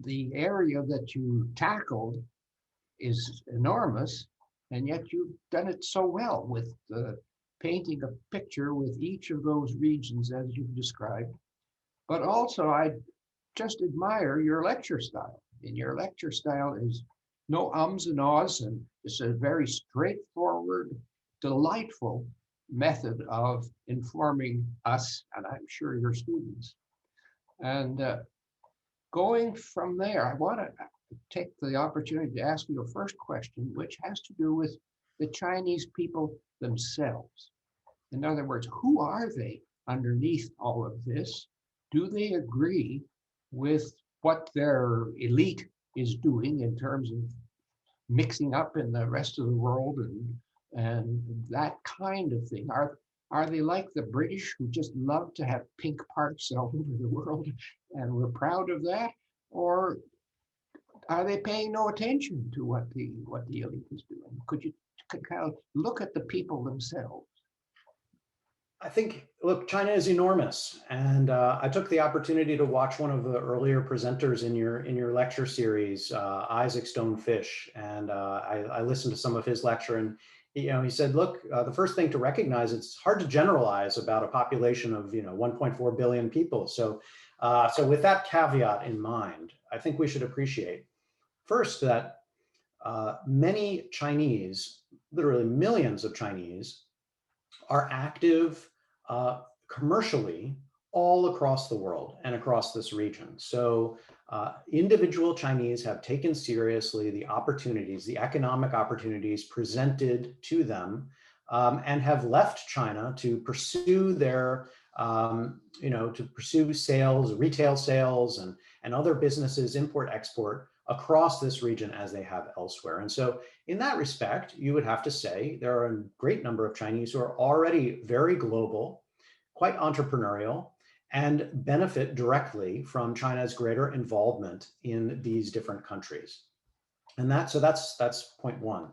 S1: the area that you tackled is enormous, and yet you've done it so well with painting a picture with each of those regions as you've described. But also, I just admire your lecture style. And your lecture style is no ums and ahs, and it's a very straightforward, delightful method of informing us, and I'm sure your students. And going from there, I want to take the opportunity to ask you a first question, which has to do with the Chinese people themselves. In other words, who are they underneath all of this? Do they agree with what their elite is doing in terms of mixing up in the rest of the world and that kind of thing? Are they like the British who just love to have pink parks all over the world and we're proud of that? Or are they paying no attention to what the elite is doing? Could you kind of look at the people themselves?
S2: I think, look, China is enormous, and I took the opportunity to watch one of the earlier presenters in your lecture series, Isaac Stonefish, and I listened to some of his lecture, and he said, look, the first thing to recognize, it's hard to generalize about a population of 1.4 billion people. So with that caveat in mind, I think we should appreciate first that many Chinese, literally millions of Chinese, are active commercially all across the world and across this region. So individual Chinese have taken seriously the opportunities, the economic opportunities presented to them, and have left China to pursue their, to pursue sales, retail sales, and other businesses, import, export, across this region as they have elsewhere. And so in that respect, you would have to say there are a great number of Chinese who are already very global, quite entrepreneurial, and benefit directly from China's greater involvement in these different countries. And that's point one.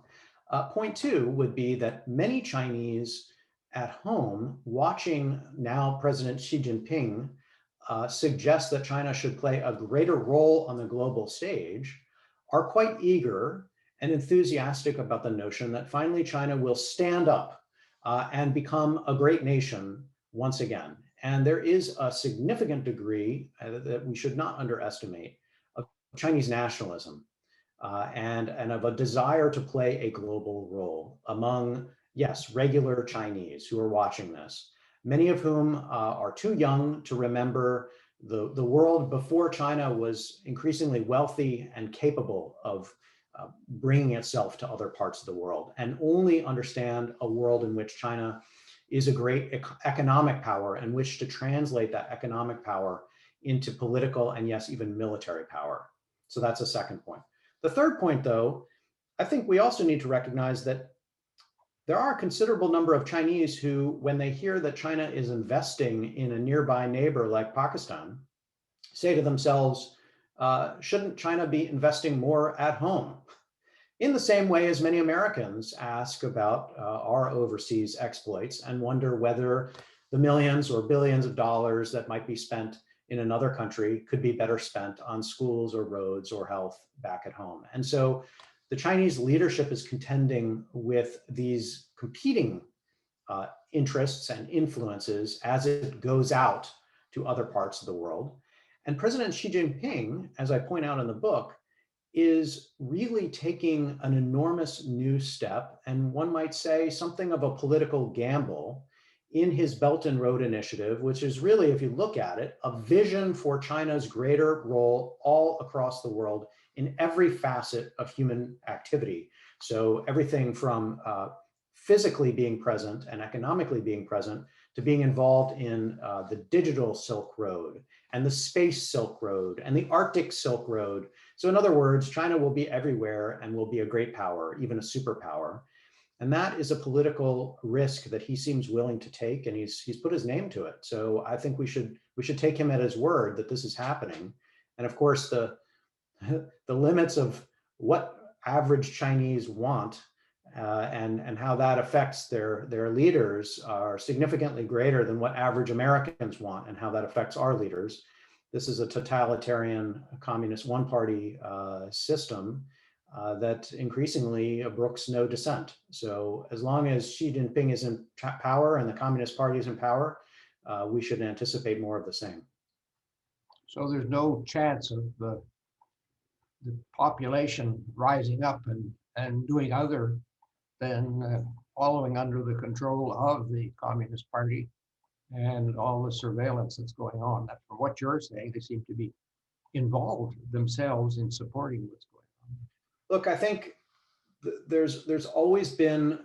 S2: Point two would be that many Chinese at home watching now President Xi Jinping suggest that China should play a greater role on the global stage are quite eager and enthusiastic about the notion that finally China will stand up and become a great nation once again. And there is a significant degree that we should not underestimate of Chinese nationalism and of a desire to play a global role among, yes, regular Chinese who are watching this, many of whom are too young to remember the world before China was increasingly wealthy and capable of bringing itself to other parts of the world, and only understand a world in which China is a great economic power and wish to translate that economic power into political and, yes, even military power. So that's a second point. The third point, though, I think we also need to recognize that there are a considerable number of Chinese who, when they hear that China is investing in a nearby neighbor like Pakistan, say to themselves, shouldn't China be investing more at home? In the same way as many Americans ask about our overseas exploits and wonder whether the millions or billions of dollars that might be spent in another country could be better spent on schools or roads or health back at home. And so the Chinese leadership is contending with these competing interests and influences as it goes out to other parts of the world. And President Xi Jinping, as I point out in the book, is really taking an enormous new step, and one might say something of a political gamble, in his Belt and Road Initiative, which is really, if you look at it, a vision for China's greater role all across the world in every facet of human activity. So everything from physically being present and economically being present to being involved in the digital Silk Road and the space Silk Road and the Arctic Silk Road. So in other words, China will be everywhere and will be a great power, even a superpower. And that is a political risk that he seems willing to take, and he's put his name to it. So I think we should take him at his word that this is happening. And of course, the limits of average Chinese want and how that affects their leaders are significantly greater than what average Americans want and how that affects our leaders. This is a totalitarian communist one-party system that increasingly brooks no dissent. So as long as Xi Jinping is in power and the Communist Party is in power, we should anticipate more of the same.
S1: So there's no chance of the population rising up and doing other than following under the control of the Communist Party and all the surveillance that's going on. That, from what you're saying, they seem to be involved themselves in supporting what's going on.
S2: Look, I think there's always been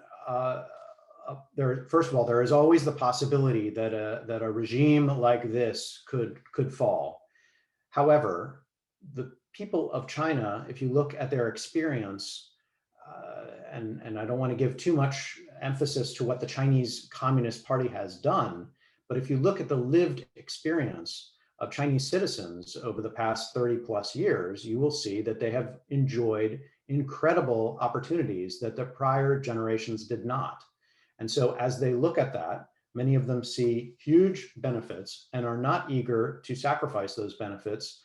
S2: first of all, there is always the possibility that a regime like this could fall. However, the people of China, if you look at their experience, and I don't want to give too much emphasis to what the Chinese Communist Party has done, but if you look at the lived experience of Chinese citizens over the past 30 plus years, you will see that they have enjoyed incredible opportunities that the prior generations did not. And so as they look at that, many of them see huge benefits and are not eager to sacrifice those benefits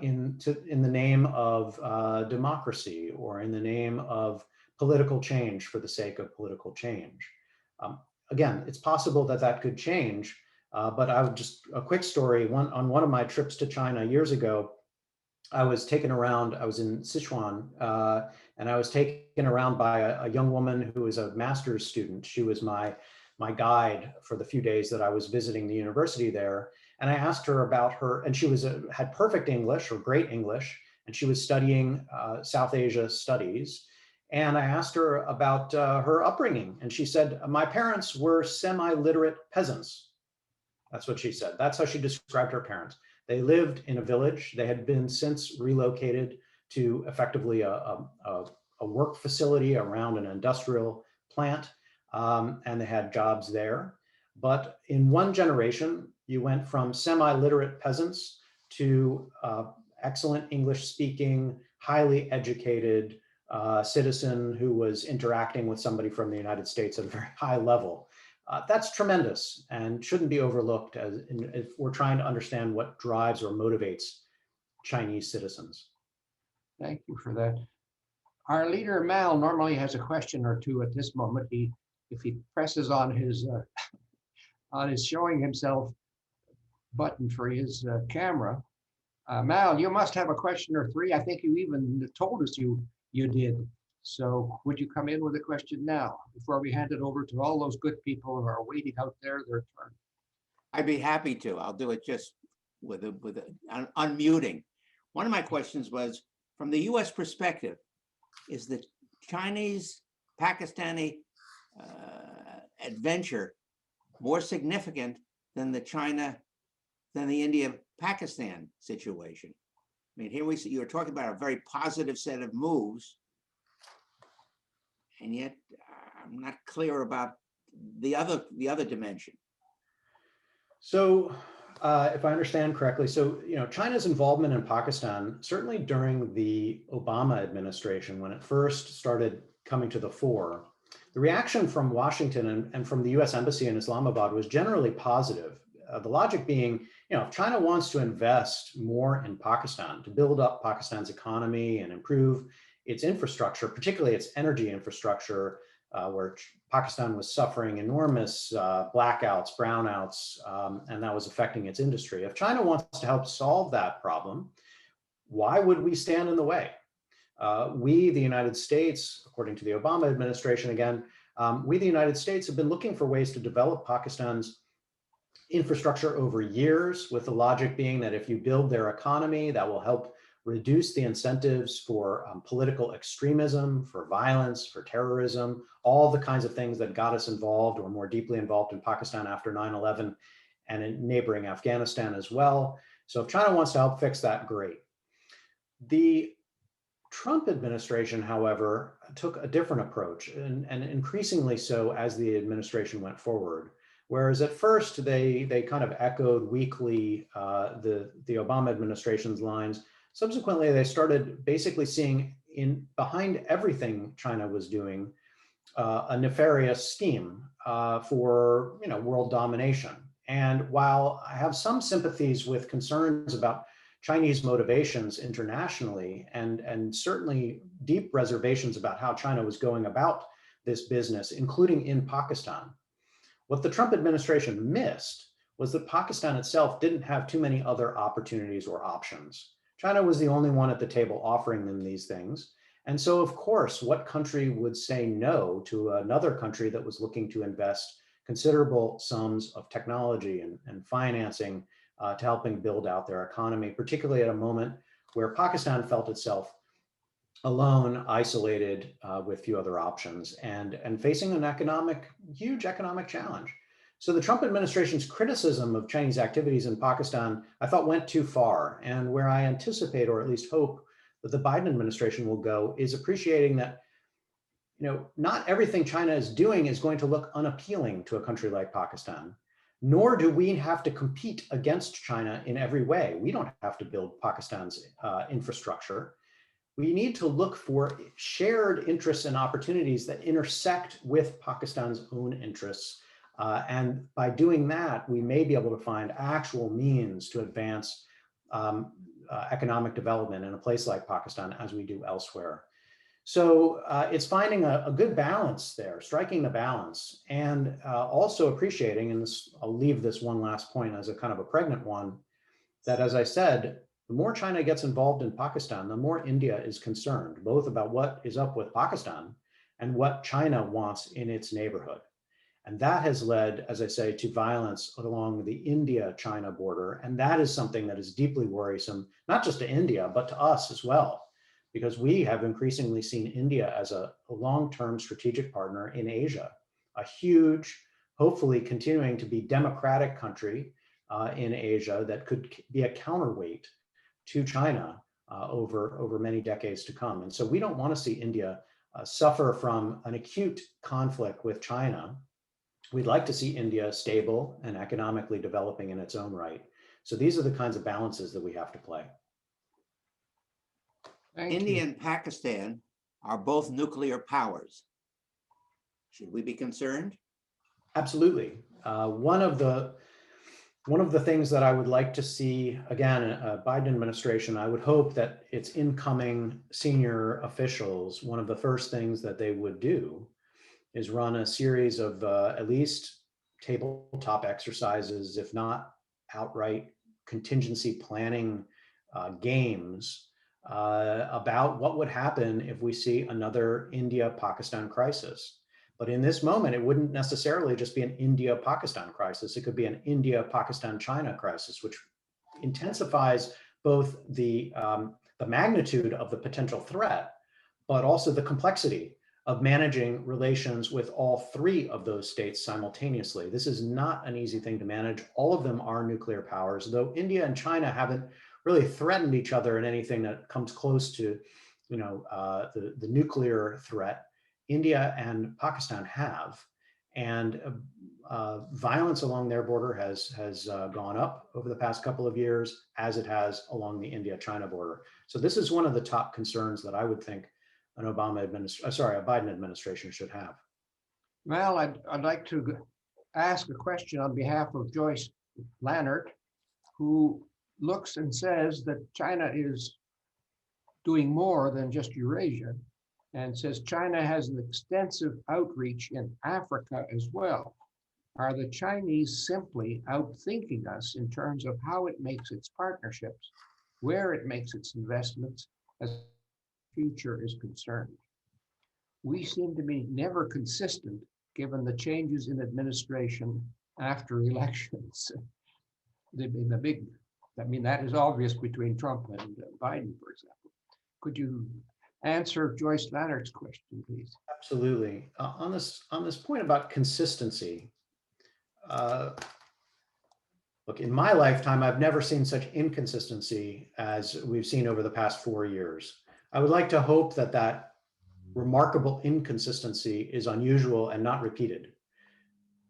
S2: in the name of democracy or in the name of political change for the sake of political change. Again, it's possible that that could change, but I would just, a quick story, on one of my trips to China years ago, I was taken around, I was in Sichuan, and I was taken around by a young woman who was a master's student. She was my guide for the few days that I was visiting the university there. And I asked her about her, and she had perfect English or great English, and she was studying South Asia studies. And I asked her about her upbringing. And she said, my parents were semi-literate peasants. That's what she said. That's how she described her parents. They lived in a village. They had been since relocated to effectively a work facility around an industrial plant, and they had jobs there. But in one generation, you went from semi-literate peasants to excellent English-speaking, highly educated citizen who was interacting with somebody from the United States at a very high level. That's tremendous and shouldn't be overlooked if we're trying to understand what drives or motivates Chinese citizens.
S1: Thank you for that. Our leader, Mal, normally has a question or two at this moment. If he presses on his showing himself button for his camera. Mal, you must have a question or three. I think you even told us you did. So would you come in with a question now before we hand it over to all those good people who are waiting out there their turn?
S3: I'd be happy to. I'll do it just with unmuting. One of my questions was, from the U.S. perspective, is the Chinese-Pakistani adventure more significant than the India-Pakistan situation? I mean, here we see you're talking about a very positive set of moves, and yet I'm not clear about the other dimension.
S2: So, if I understand correctly, so China's involvement in Pakistan, certainly during the Obama administration, when it first started coming to the fore, the reaction from Washington and from the U.S. Embassy in Islamabad was generally positive. The logic being, if China wants to invest more in Pakistan to build up Pakistan's economy and improve its infrastructure, particularly its energy infrastructure, where Pakistan was suffering enormous blackouts, brownouts, and that was affecting its industry. If China wants to help solve that problem, why would we stand in the way? We, the United States, according to the Obama administration again, we, the United States, have been looking for ways to develop Pakistan's infrastructure over years, with the logic being that if you build their economy, that will help reduce the incentives for political extremism, for violence, for terrorism, all the kinds of things that got us involved or more deeply involved in Pakistan after 9/11 and in neighboring Afghanistan as well. So if China wants to help fix that, great. The Trump administration, however, took a different approach, and increasingly so as the administration went forward. Whereas at first they kind of echoed weakly the Obama administration's lines. Subsequently, they started basically seeing behind everything China was doing a nefarious scheme for world domination. And while I have some sympathies with concerns about Chinese motivations internationally, and certainly deep reservations about how China was going about this business, including in Pakistan, what the Trump administration missed was that Pakistan itself didn't have too many other opportunities or options. China was the only one at the table offering them these things. And so, of course, what country would say no to another country that was looking to invest considerable sums of technology and financing to helping build out their economy, particularly at a moment where Pakistan felt itself alone, isolated, with few other options, and facing an huge economic challenge. So the Trump administration's criticism of Chinese activities in Pakistan, I thought, went too far. And where I anticipate, or at least hope, that the Biden administration will go is appreciating that, not everything China is doing is going to look unappealing to a country like Pakistan, nor do we have to compete against China in every way. We don't have to build Pakistan's infrastructure. We need to look for shared interests and opportunities that intersect with Pakistan's own interests. And by doing that, we may be able to find actual means to advance economic development in a place like Pakistan as we do elsewhere. So it's finding a good balance there, striking the balance, and also appreciating, and I'll leave this one last point as a kind of a pregnant one, that, as I said, the more China gets involved in Pakistan, the more India is concerned, both about what is up with Pakistan and what China wants in its neighborhood. And that has led, as I say, to violence along the India-China border. And that is something that is deeply worrisome, not just to India, but to us as well, because we have increasingly seen India as a long-term strategic partner in Asia, a huge, hopefully continuing to be democratic country in Asia that could be a counterweight to China over many decades to come. And so we don't want to see India suffer from an acute conflict with China. We'd like to see India stable and economically developing in its own right. So these are the kinds of balances that we have to play.
S3: India and Pakistan are both nuclear powers. Should we be concerned?
S2: Absolutely. One of the things that I would like to see, again, a Biden administration, I would hope that its incoming senior officials, one of the first things that they would do is run a series of at least tabletop exercises, if not outright contingency planning games about what would happen if we see another India-Pakistan crisis. But in this moment, it wouldn't necessarily just be an India-Pakistan crisis. It could be an India-Pakistan-China crisis, which intensifies both the magnitude of the potential threat, but also the complexity of managing relations with all three of those states simultaneously. This is not an easy thing to manage. All of them are nuclear powers, though India and China haven't really threatened each other in anything that comes close to, the nuclear threat. India and Pakistan have, and violence along their border has gone up over the past couple of years, as it has along the India-China border. So this is one of the top concerns that I would think a Biden administration should have.
S1: Well, I'd like to ask a question on behalf of Joyce Lannert, who looks and says that China is doing more than just Eurasia, and says China has an extensive outreach in Africa as well. Are the Chinese simply outthinking us in terms of how it makes its partnerships, where it makes its investments, as the future is concerned? We seem to be never consistent given the changes in administration after elections. That is obvious between Trump and Biden, for example. Could you answer Joyce Lannert's question, please?
S2: Absolutely. On this point about consistency, look, in my lifetime, I've never seen such inconsistency as we've seen over the past 4 years. I would like to hope that remarkable inconsistency is unusual and not repeated.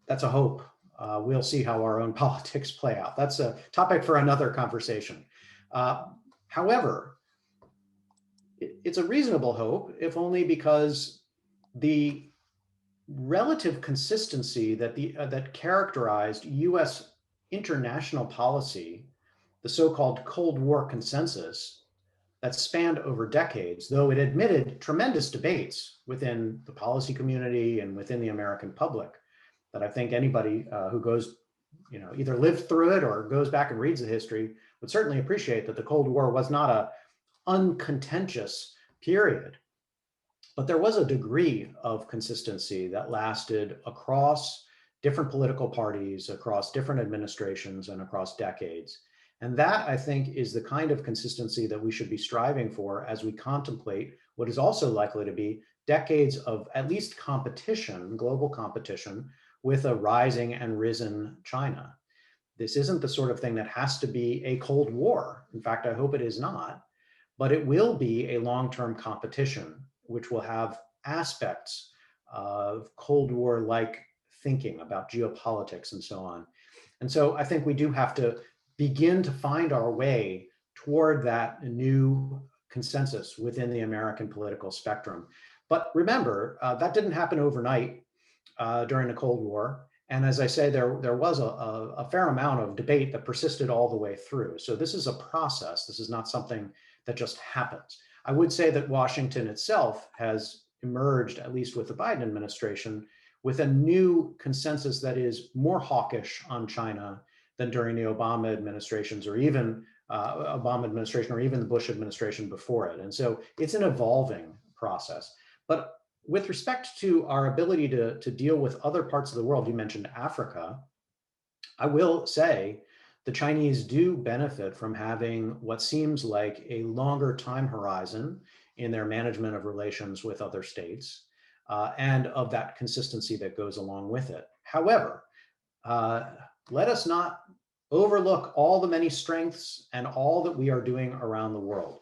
S2: That's a hope. We'll see how our own politics play out. That's a topic for another conversation. However, it's a reasonable hope, if only because the relative consistency that characterized U.S. international policy, the so-called Cold War consensus that spanned over decades, though it admitted tremendous debates within the policy community and within the American public, that I think anybody who goes, either lived through it or goes back and reads the history would certainly appreciate that the Cold War was not a uncontentious period. But there was a degree of consistency that lasted across different political parties, across different administrations, and across decades. And that, I think, is the kind of consistency that we should be striving for as we contemplate what is also likely to be decades of at least competition, global competition, with a rising and risen China. This isn't the sort of thing that has to be a Cold War. In fact, I hope it is not, but it will be a long-term competition, which will have aspects of Cold War-like thinking about geopolitics and so on. And so I think we do have to begin to find our way toward that new consensus within the American political spectrum. But remember, that didn't happen overnight during the Cold War. And as I say, there was a fair amount of debate that persisted all the way through. So this is a process. This is not something that just happens. I would say that Washington itself has emerged, at least with the Biden administration, with a new consensus that is more hawkish on China than during the Obama administrations, or even the Bush administration before it. And so it's an evolving process. But with respect to our ability to deal with other parts of the world, you mentioned Africa, I will say the Chinese do benefit from having what seems like a longer time horizon in their management of relations with other states, and of that consistency that goes along with it. However, let us not overlook all the many strengths and all that we are doing around the world.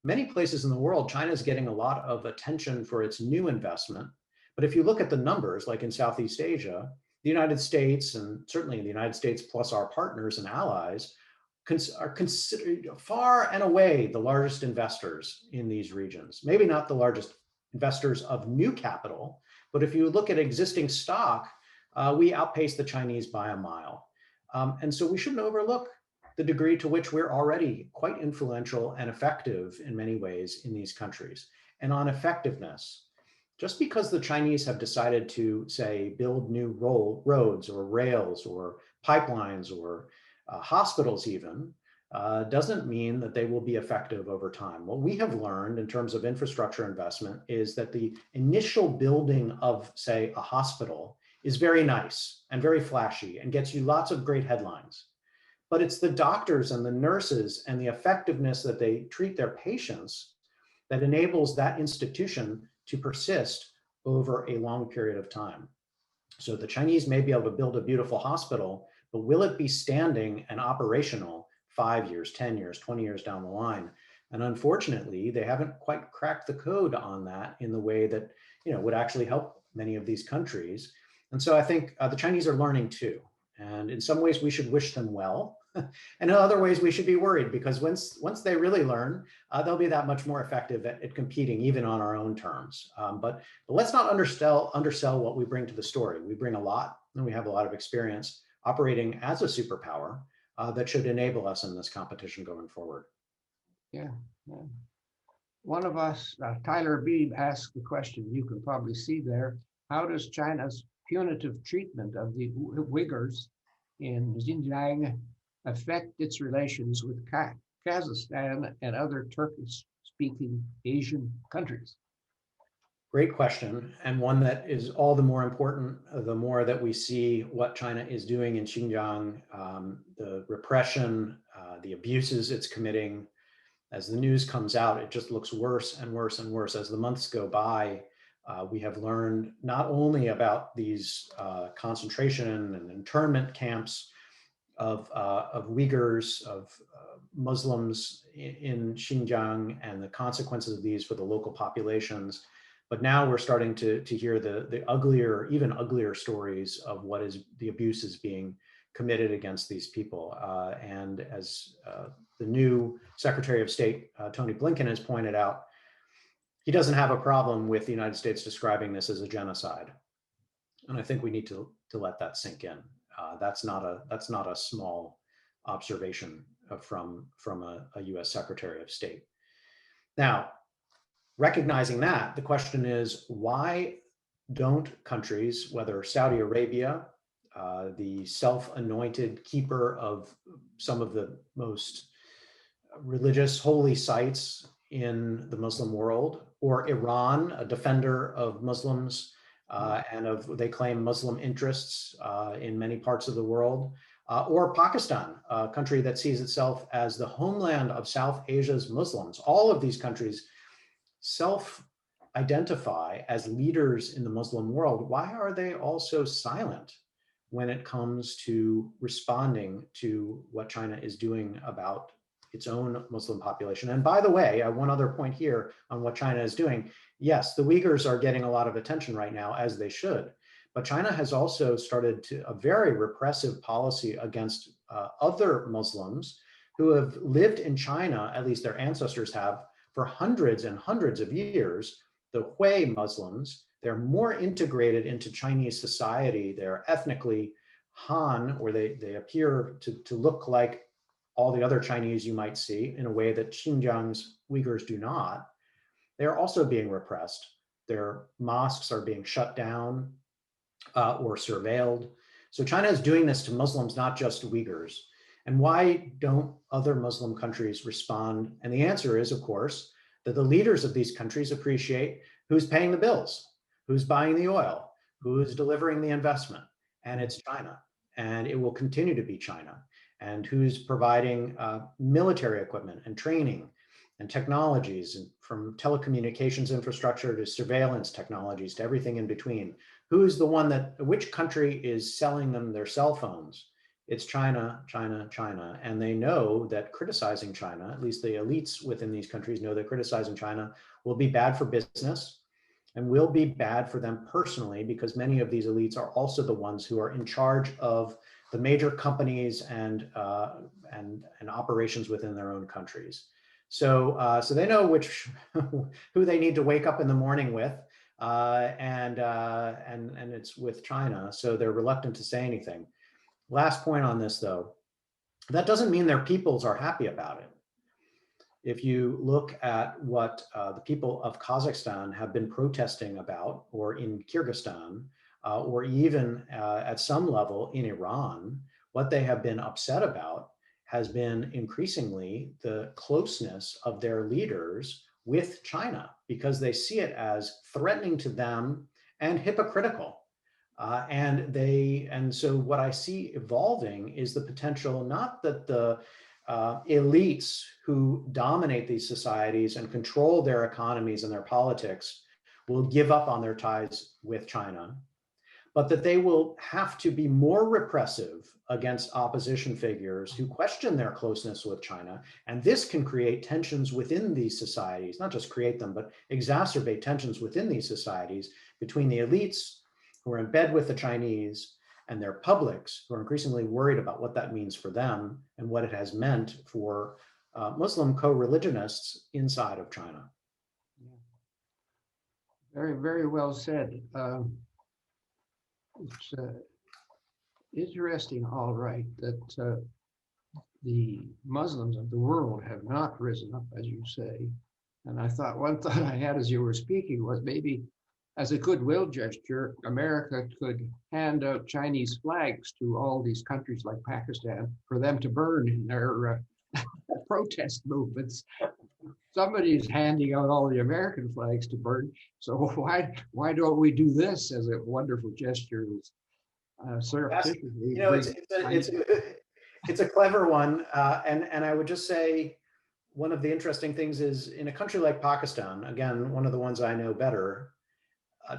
S2: Many places in the world, China is getting a lot of attention for its new investment. But if you look at the numbers, like in Southeast Asia, the United States, and certainly the United States plus our partners and allies, are considered far and away the largest investors in these regions. Maybe not the largest investors of new capital, but if you look at existing stock, we outpace the Chinese by a mile. And so we shouldn't overlook the degree to which we're already quite influential and effective in many ways in these countries. And on effectiveness, just because the Chinese have decided to, say, build new roads or rails or pipelines or hospitals even, doesn't mean that they will be effective over time. What we have learned in terms of infrastructure investment is that the initial building of, say, a hospital is very nice and very flashy and gets you lots of great headlines. But it's the doctors and the nurses and the effectiveness that they treat their patients that enables that institution to persist over a long period of time. So the Chinese may be able to build a beautiful hospital, but will it be standing and operational 5 years, 10 years, 20 years down the line? And unfortunately, they haven't quite cracked the code on that in the way that would actually help many of these countries. And so I think the Chinese are learning too. And in some ways, we should wish them well. And in other ways, we should be worried, because once they really learn, they'll be that much more effective at competing, even on our own terms. But let's not undersell what we bring to the story. We bring a lot, and we have a lot of experience operating as a superpower that should enable us in this competition going forward.
S1: Yeah. One of us, Tyler Beebe, asked the question, you can probably see there: how does China's punitive treatment of the Uyghurs in Xinjiang affect its relations with Kazakhstan and other Turkish-speaking Asian countries?
S2: Great question, and one that is all the more important the more that we see what China is doing in Xinjiang, the repression, the abuses it's committing. As the news comes out, it just looks worse and worse and worse. As the months go by, we have learned not only about these concentration and internment camps of Uyghurs, of Muslims in Xinjiang, and the consequences of these for the local populations, but now we're starting to hear the uglier, even uglier stories of what is the abuses being committed against these people. And as the new Secretary of State, Tony Blinken, has pointed out, he doesn't have a problem with the United States describing this as a genocide. And I think we need to let that sink in. That's not a small observation from a US Secretary of State. Now, recognizing that, the question is, why don't countries, whether Saudi Arabia, the self-anointed keeper of some of the most religious holy sites in the Muslim world, or Iran, a defender of Muslims and of, they claim, Muslim interests in many parts of the world, or Pakistan, a country that sees itself as the homeland of South Asia's Muslims. All of these countries self-identify as leaders in the Muslim world. Why are they all so silent when it comes to responding to what China is doing about its own Muslim population? And by the way, one other point here on what China is doing. Yes, the Uyghurs are getting a lot of attention right now, as they should, but China has also started a very repressive policy against other Muslims who have lived in China, at least their ancestors have, for hundreds and hundreds of years. The Hui Muslims, they're more integrated into Chinese society. They're ethnically Han, or they appear to look like all the other Chinese you might see in a way that Xinjiang's Uyghurs do not. They're also being repressed. Their mosques are being shut down or surveilled. So China is doing this to Muslims, not just Uyghurs. And why don't other Muslim countries respond? And the answer is, of course, that the leaders of these countries appreciate who's paying the bills, who's buying the oil, who's delivering the investment, and it's China. And it will continue to be China. And who's providing military equipment and training and technologies, and from telecommunications infrastructure to surveillance technologies to everything in between. Who's the one which country is selling them their cell phones? It's China, China, China. And they know that criticizing China, at least the elites within these countries know that criticizing China will be bad for business and will be bad for them personally, because many of these elites are also the ones who are in charge of the major companies and operations within their own countries. So they know who they need to wake up in the morning with, and it's with China. So they're reluctant to say anything. Last point on this, though, that doesn't mean their peoples are happy about it. If you look at what the people of Kazakhstan have been protesting about, or in Kyrgyzstan, or even at some level in Iran, what they have been upset about has been increasingly the closeness of their leaders with China, because they see it as threatening to them and hypocritical. And so what I see evolving is the potential, not that the elites who dominate these societies and control their economies and their politics will give up on their ties with China, but that they will have to be more repressive against opposition figures who question their closeness with China. And this can create tensions within these societies, not just create them, but exacerbate tensions within these societies between the elites who are in bed with the Chinese and their publics who are increasingly worried about what that means for them and what it has meant for Muslim co-religionists inside of China.
S1: Very, very well said. It's interesting, all right, that the Muslims of the world have not risen up, as you say. And one thought I had as you were speaking was, maybe as a goodwill gesture, America could hand out Chinese flags to all these countries like Pakistan for them to burn in their protest movements. Somebody's handing out all the American flags to burn. So why don't we do this as a wonderful gesture? Surreptitiously.
S2: You know, it's a clever one, and I would just say one of the interesting things is, in a country like Pakistan, again, one of the ones I know better,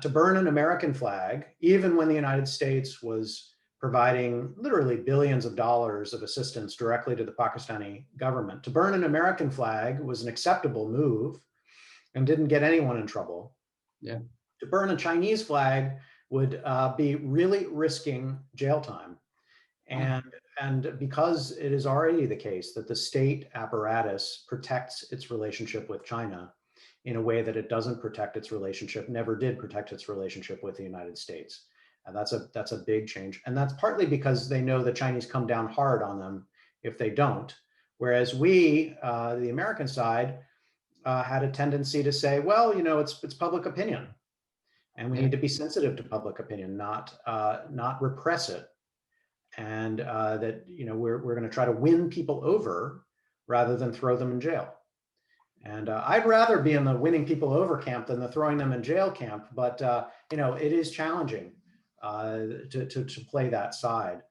S2: to burn an American flag, even when the United States was providing literally billions of dollars of assistance directly to the Pakistani government, to burn an American flag was an acceptable move and didn't get anyone in trouble.
S1: Yeah.
S2: To burn a Chinese flag would be really risking jail time. And because it is already the case that the state apparatus protects its relationship with China, in a way that it doesn't protect its relationship, never did protect its relationship with the United States. And that's a big change. And that's partly because they know the Chinese come down hard on them if they don't. Whereas we, the American side, had a tendency to say, well, it's public opinion, and we need to be sensitive to public opinion, not repress it, and that we're going to try to win people over rather than throw them in jail. And I'd rather be in the winning people over camp than the throwing them in jail camp. But it is challenging to play that side.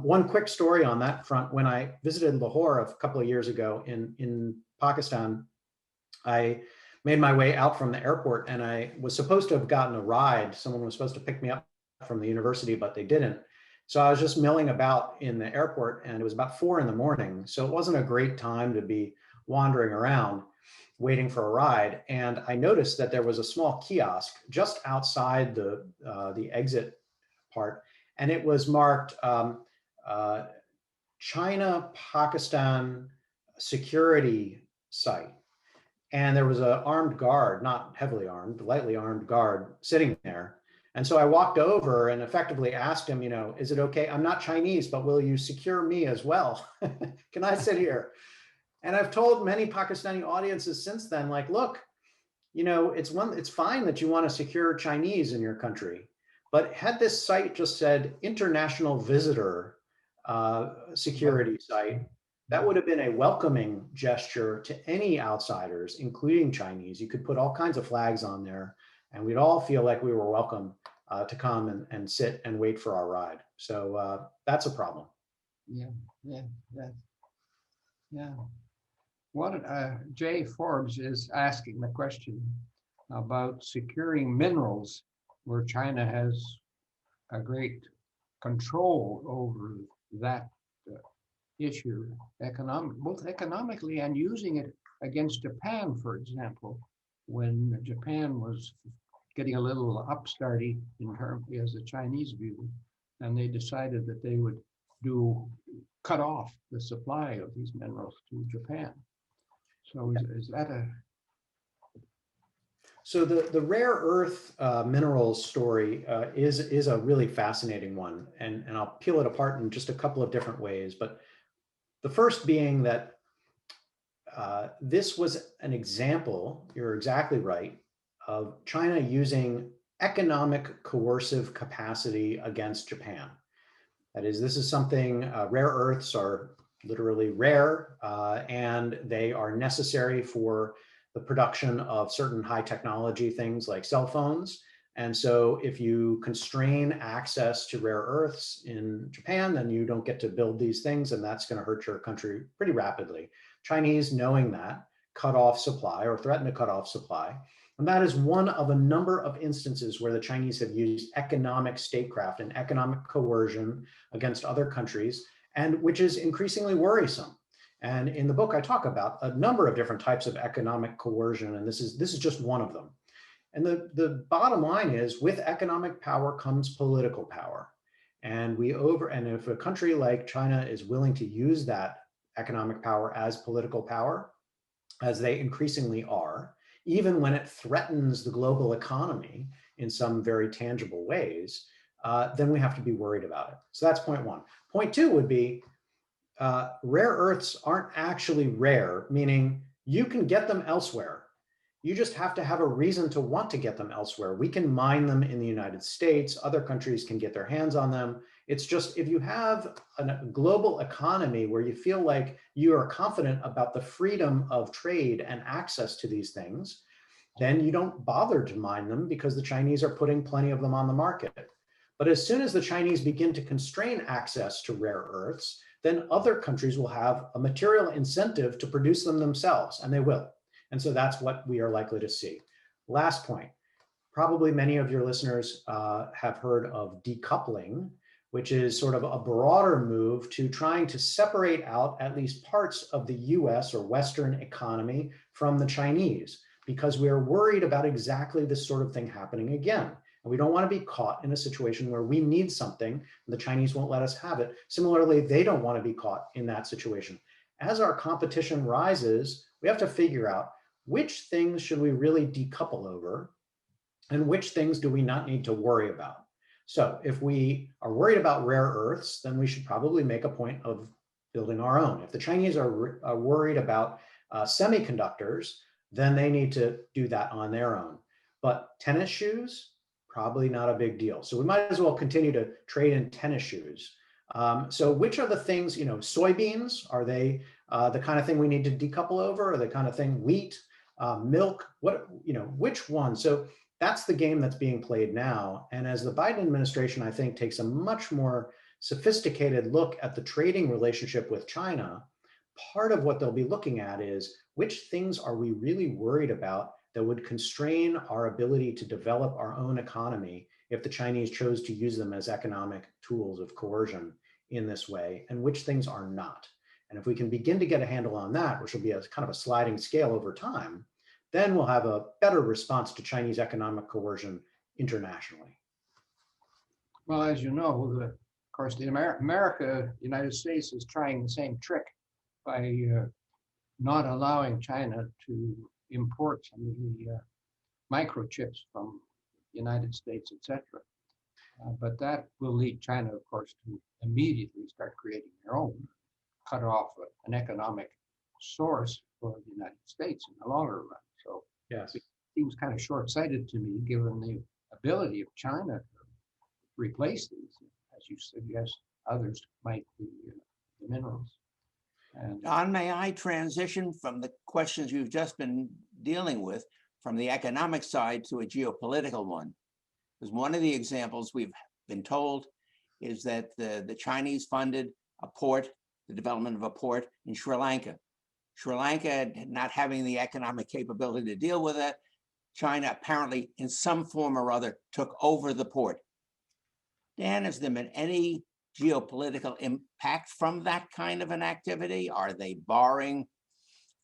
S2: One quick story on that front: when I visited Lahore a couple of years ago in Pakistan, I made my way out from the airport, and I was supposed to have gotten a ride. Someone was supposed to pick me up from the university, but they didn't. So I was just milling about in the airport, and it was about 4 a.m. So it wasn't a great time to be wandering around waiting for a ride. And I noticed that there was a small kiosk just outside the exit part, and it was marked China-Pakistan security site. And there was an armed guard, not heavily armed, lightly armed guard sitting there. And so I walked over and effectively asked him, is it okay? I'm not Chinese, but will you secure me as well? Can I sit here? And I've told many Pakistani audiences since then, like, look, it's fine that you want to secure Chinese in your country, but had this site just said international visitor security site, that would have been a welcoming gesture to any outsiders, including Chinese. You could put all kinds of flags on there, and we'd all feel like we were welcome to come and sit and wait for our ride. So that's a problem.
S1: Yeah. Jay Forbes is asking the question about securing minerals, where China has a great control over that issue, both economically and using it against Japan, for example, when Japan was getting a little upstarty in terms as the Chinese view, and they decided that they would cut off the supply of these minerals to Japan. So is that a...
S2: So the rare earth minerals story is a really fascinating one, and I'll peel it apart in just a couple of different ways. But the first being that this was an example, you're exactly right, of China using economic coercive capacity against Japan. That is, this is something, rare earths are literally rare, and they are necessary for the production of certain high technology things like cell phones. And so if you constrain access to rare earths in Japan, then you don't get to build these things, and that's going to hurt your country pretty rapidly. Chinese, knowing that, cut off supply or threatened to cut off supply. And that is one of a number of instances where the Chinese have used economic statecraft and economic coercion against other countries, and which is increasingly worrisome. And in the book, I talk about a number of different types of economic coercion, and this is just one of them. And the bottom line is, with economic power comes political power. And if a country like China is willing to use that economic power as political power, as they increasingly are, even when it threatens the global economy in some very tangible ways, then we have to be worried about it. So that's point one. Point two would be, rare earths aren't actually rare, meaning you can get them elsewhere. You just have to have a reason to want to get them elsewhere. We can mine them in the United States. Other countries can get their hands on them. It's just, if you have a global economy where you feel like you are confident about the freedom of trade and access to these things, then you don't bother to mine them because the Chinese are putting plenty of them on the market. But as soon as the Chinese begin to constrain access to rare earths, then other countries will have a material incentive to produce them themselves, and they will. And so that's what we are likely to see. Last point, probably many of your listeners have heard of decoupling, which is sort of a broader move to trying to separate out at least parts of the US or Western economy from the Chinese, because we are worried about exactly this sort of thing happening again. And we don't want to be caught in a situation where we need something and the Chinese won't let us have it. Similarly, they don't want to be caught in that situation. As our competition rises, we have to figure out which things should we really decouple over, and which things do we not need to worry about? So if we are worried about rare earths, then we should probably make a point of building our own. If the Chinese are worried about semiconductors, then they need to do that on their own. But tennis shoes, probably not a big deal. So we might as well continue to trade in tennis shoes. So which are the things, soybeans, are they the kind of thing we need to decouple over, or the kind of thing, wheat, milk, which one? So that's the game that's being played now. And as the Biden administration, I think, takes a much more sophisticated look at the trading relationship with China, part of what they'll be looking at is which things are we really worried about that would constrain our ability to develop our own economy if the Chinese chose to use them as economic tools of coercion in this way, and which things are not. And if we can begin to get a handle on that, which will be a kind of a sliding scale over time, then we'll have a better response to Chinese economic coercion internationally.
S1: Well, as you know, of course, the United States is trying the same trick by not allowing China to import some of the microchips from the United States, etc. But that will lead China, of course, to immediately start creating their own, cut off an economic source for the United States in the longer run. So
S2: yes,
S1: it seems kind of short-sighted to me, given the ability of China to replace these, as you suggest, others might be the minerals. And
S3: Don, may I transition from the questions you've just been dealing with from the economic side to a geopolitical one? Because one of the examples we've been told is that the Chinese funded a port, the development of a port in Sri Lanka. Sri Lanka not having the economic capability to deal with it, China apparently in some form or other took over the port. Dan, has there been any geopolitical impact from that kind of an activity? Are they borrowing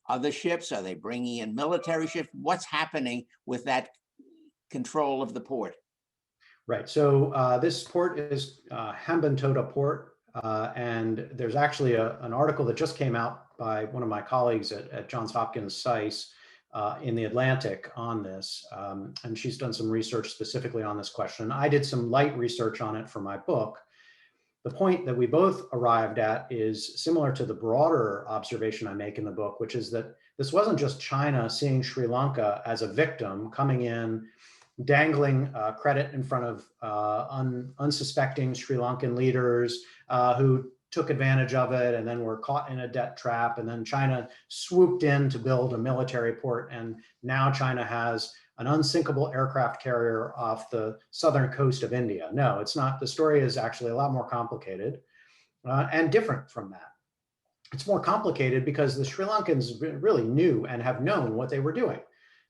S3: other ships? Are they bringing in military ships? What's happening with that control of the port?
S2: Right. So this port is Hambantota Port, and there's actually an article that just came out by one of my colleagues at Johns Hopkins SAIS in the Atlantic on this, and she's done some research specifically on this question. I did some light research on it for my book. The point that we both arrived at is similar to the broader observation I make in the book, which is that this wasn't just China seeing Sri Lanka as a victim, coming in, dangling credit in front of unsuspecting Sri Lankan leaders who took advantage of it and then were caught in a debt trap. And then China swooped in to build a military port. And now China has an unsinkable aircraft carrier off the southern coast of India. No, it's not. The story is actually a lot more complicated and different from that. It's more complicated because the Sri Lankans really knew and have known what they were doing.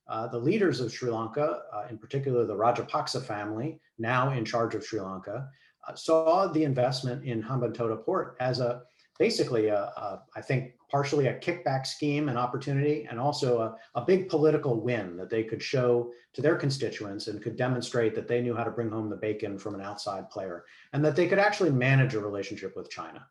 S2: The leaders of Sri Lanka, in particular the Rajapaksa family, now in charge of Sri Lanka, saw the investment in Hambantota Port as basically I think partially a kickback scheme and opportunity, and also a big political win that they could show to their constituents and could demonstrate that they knew how to bring home the bacon from an outside player and that they could actually manage a relationship with China.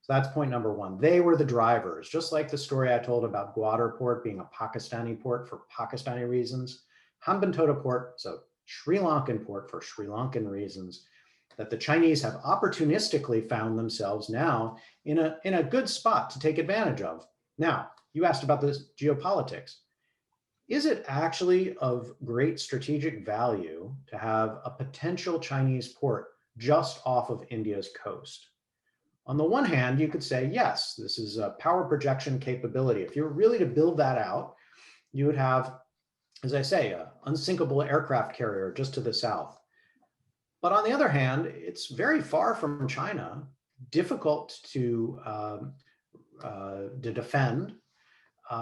S2: So that's point number one. They were the drivers, just like the story I told about Waterport being a Pakistani port for Pakistani reasons. Hambantota Port, so Sri Lankan port for Sri Lankan reasons, that the Chinese have opportunistically found themselves now in a good spot to take advantage of. Now, you asked about this geopolitics. Is it actually of great strategic value to have a potential Chinese port just off of India's coast? On the one hand, you could say, yes, this is a power projection capability. If you're really to build that out, you would have, as I say, an unsinkable aircraft carrier just to the south. But on the other hand, it's very far from China, difficult to defend,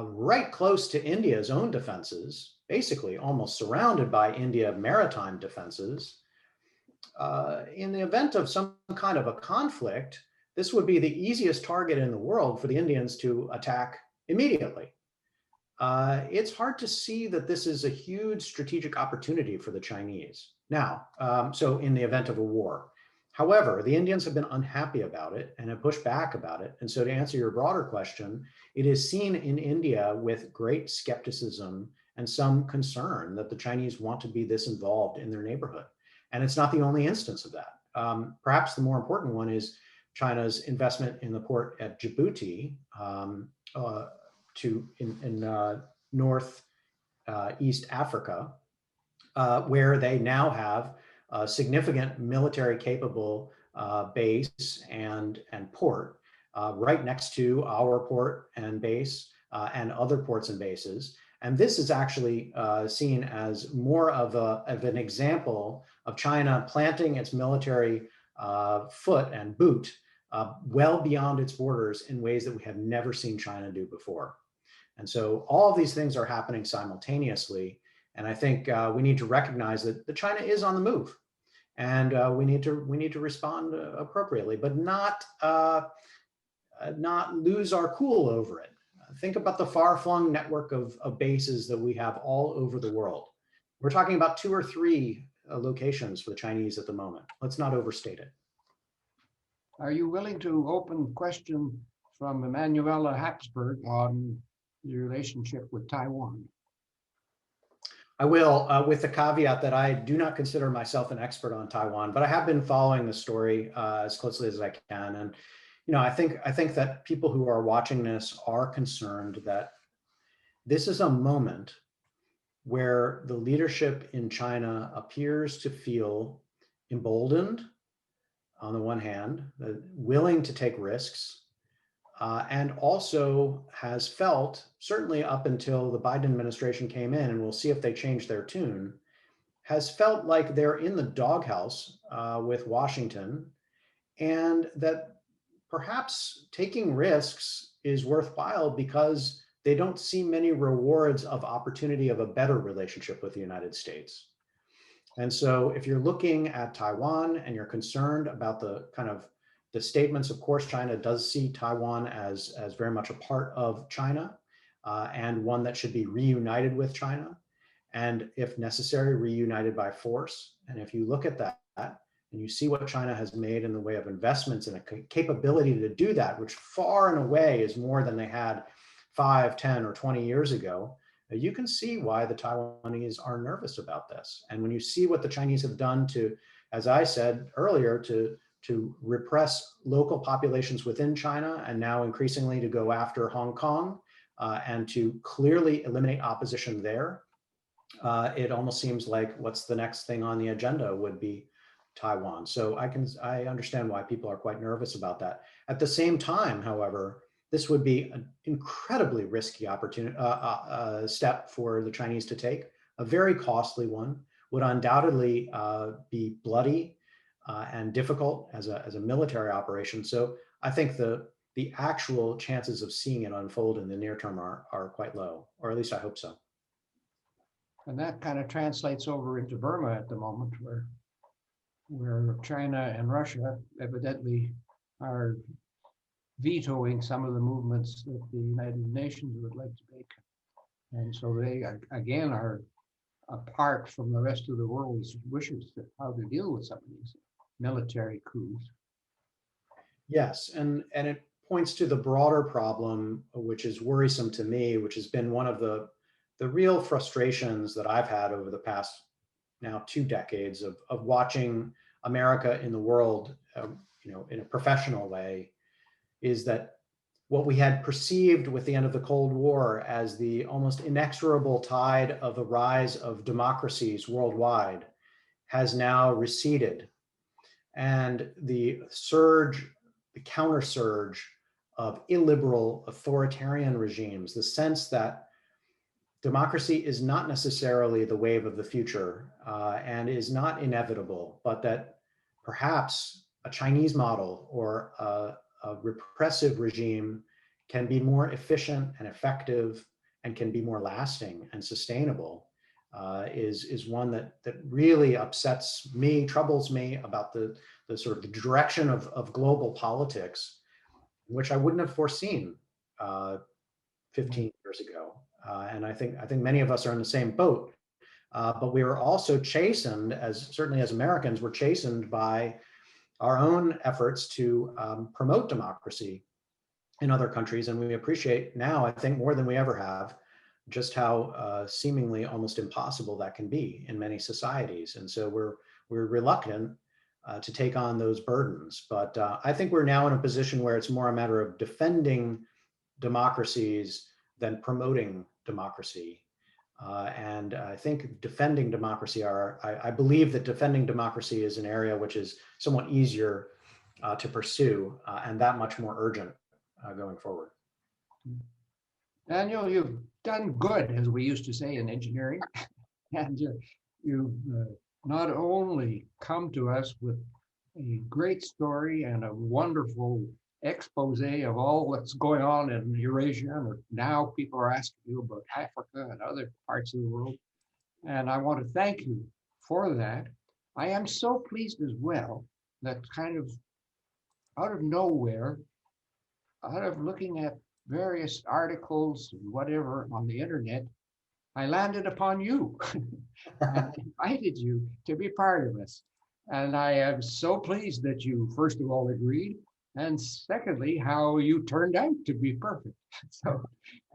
S2: right close to India's own defenses, basically almost surrounded by India maritime defenses. In the event of some kind of a conflict, this would be the easiest target in the world for the Indians to attack immediately. It's hard to see that this is a huge strategic opportunity for the Chinese. Now, so in the event of a war. However, the Indians have been unhappy about it and have pushed back about it. And so to answer your broader question, it is seen in India with great skepticism and some concern that the Chinese want to be this involved in their neighborhood. And it's not the only instance of that. Perhaps the more important one is China's investment in the port at Djibouti in North East Africa, where they now have a significant military capable base and port right next to our port and base and other ports and bases. And this is actually seen as more of an example of China planting its military foot and boot well beyond its borders in ways that we have never seen China do before. And so all of these things are happening simultaneously. And I think we need to recognize that China is on the move, and we need to respond appropriately, but not lose our cool over it. Think about the far-flung network of bases that we have all over the world. We're talking about 2 or 3 locations for the Chinese at the moment. Let's not overstate it.
S1: Are you willing to open question from Emanuela Habsburg on the relationship with Taiwan?
S2: I will, with the caveat that I do not consider myself an expert on Taiwan, but I have been following the story as closely as I can. And I think that people who are watching this are concerned that this is a moment where the leadership in China appears to feel emboldened on the one hand, willing to take risks, and also has felt, certainly up until the Biden administration came in, and we'll see if they change their tune, has felt like they're in the doghouse with Washington, and that perhaps taking risks is worthwhile because they don't see many rewards of opportunity of a better relationship with the United States. And so if you're looking at Taiwan and you're concerned about the kind of the statements, of course, China does see Taiwan as very much a part of China and one that should be reunited with China. And if necessary, reunited by force. And if you look at that and you see what China has made in the way of investments and a capability to do that, which far and away is more than they had 5, 10, or 20 years ago, you can see why the Taiwanese are nervous about this. And when you see what the Chinese have done to, as I said earlier, to repress local populations within China, and now increasingly to go after Hong Kong and to clearly eliminate opposition there, it almost seems like what's the next thing on the agenda would be Taiwan. So I understand why people are quite nervous about that. At the same time, however, this would be an incredibly risky opportunity step for the Chinese to take, a very costly one, would undoubtedly be bloody and difficult as a military operation. So I think the actual chances of seeing it unfold in the near term are quite low, or at least I hope so.
S1: And that kind of translates over into Burma at the moment, where China and Russia evidently are vetoing some of the movements that the United Nations would like to make. And so they, again, are apart from the rest of the world's wishes to how to deal with some of these military coups.
S2: Yes, and it points to the broader problem, which is worrisome to me, which has been one of the real frustrations that I've had over the past now 2 decades of watching America in the world, in a professional way, is that what we had perceived with the end of the Cold War as the almost inexorable tide of the rise of democracies worldwide has now receded. And the counter surge of illiberal authoritarian regimes, the sense that democracy is not necessarily the wave of the future and is not inevitable, but that perhaps a Chinese model or a repressive regime can be more efficient and effective and can be more lasting and sustainable is one that really upsets me, troubles me about the sort of the direction of global politics, which I wouldn't have foreseen 15 years ago. And I think many of us are in the same boat, but we were also chastened, certainly as Americans, we're chastened by our own efforts to promote democracy in other countries. And we appreciate now, I think more than we ever have, just how seemingly almost impossible that can be in many societies. And so we're reluctant to take on those burdens. But I think we're now in a position where it's more a matter of defending democracies than promoting democracy. And I think defending democracy I believe that defending democracy is an area which is somewhat easier to pursue and that much more urgent going forward.
S1: Daniel, you've done good, as we used to say in engineering, and you've not only come to us with a great story and a wonderful expose of all that's going on in Eurasia, and now people are asking you about Africa and other parts of the world, and I want to thank you for that. I am so pleased as well that kind of out of nowhere, out of looking at various articles and whatever on the internet, I landed upon you and invited you to be part of this. And I am so pleased that you, first of all, agreed, and secondly, how you turned out to be perfect. So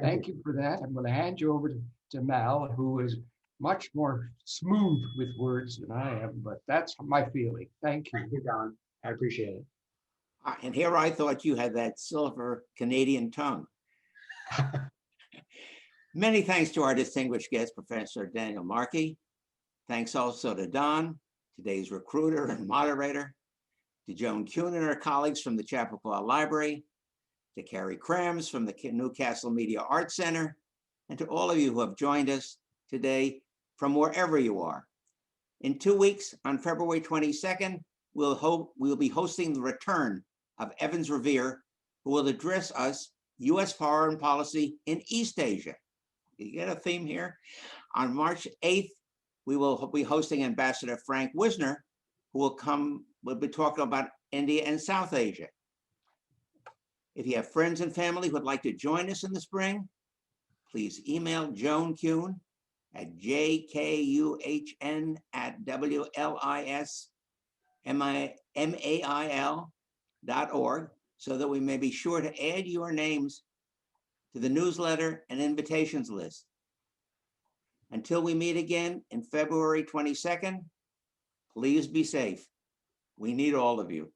S1: thank you for that. I'm going to hand you over to Mal, who is much more smooth with words than I am, but that's my feeling. Thank you.
S2: Thank you, Don. I appreciate it.
S3: And here I thought you had that silver Canadian tongue. Many thanks to our distinguished guest, Professor Daniel Markey. Thanks also to Don, today's recruiter and moderator, to Joan Kuhn and her colleagues from the Chappaqua Library, to Carrie Krams from the Newcastle Media Arts Center, and to all of you who have joined us today from wherever you are. In 2 weeks, on February 22nd, we'll be hosting the return of Evans Revere, who will address us U.S. foreign policy in East Asia. You get a theme here? On March 8th, we will be hosting Ambassador Frank Wisner, who will be talking about India and South Asia. If you have friends and family who would like to join us in the spring, please email Joan Kuhn at jkuhn@WLISMAIL.org, so that we may be sure to add your names to the newsletter and invitations list. Until we meet again in February 22nd, please be safe. We need all of you.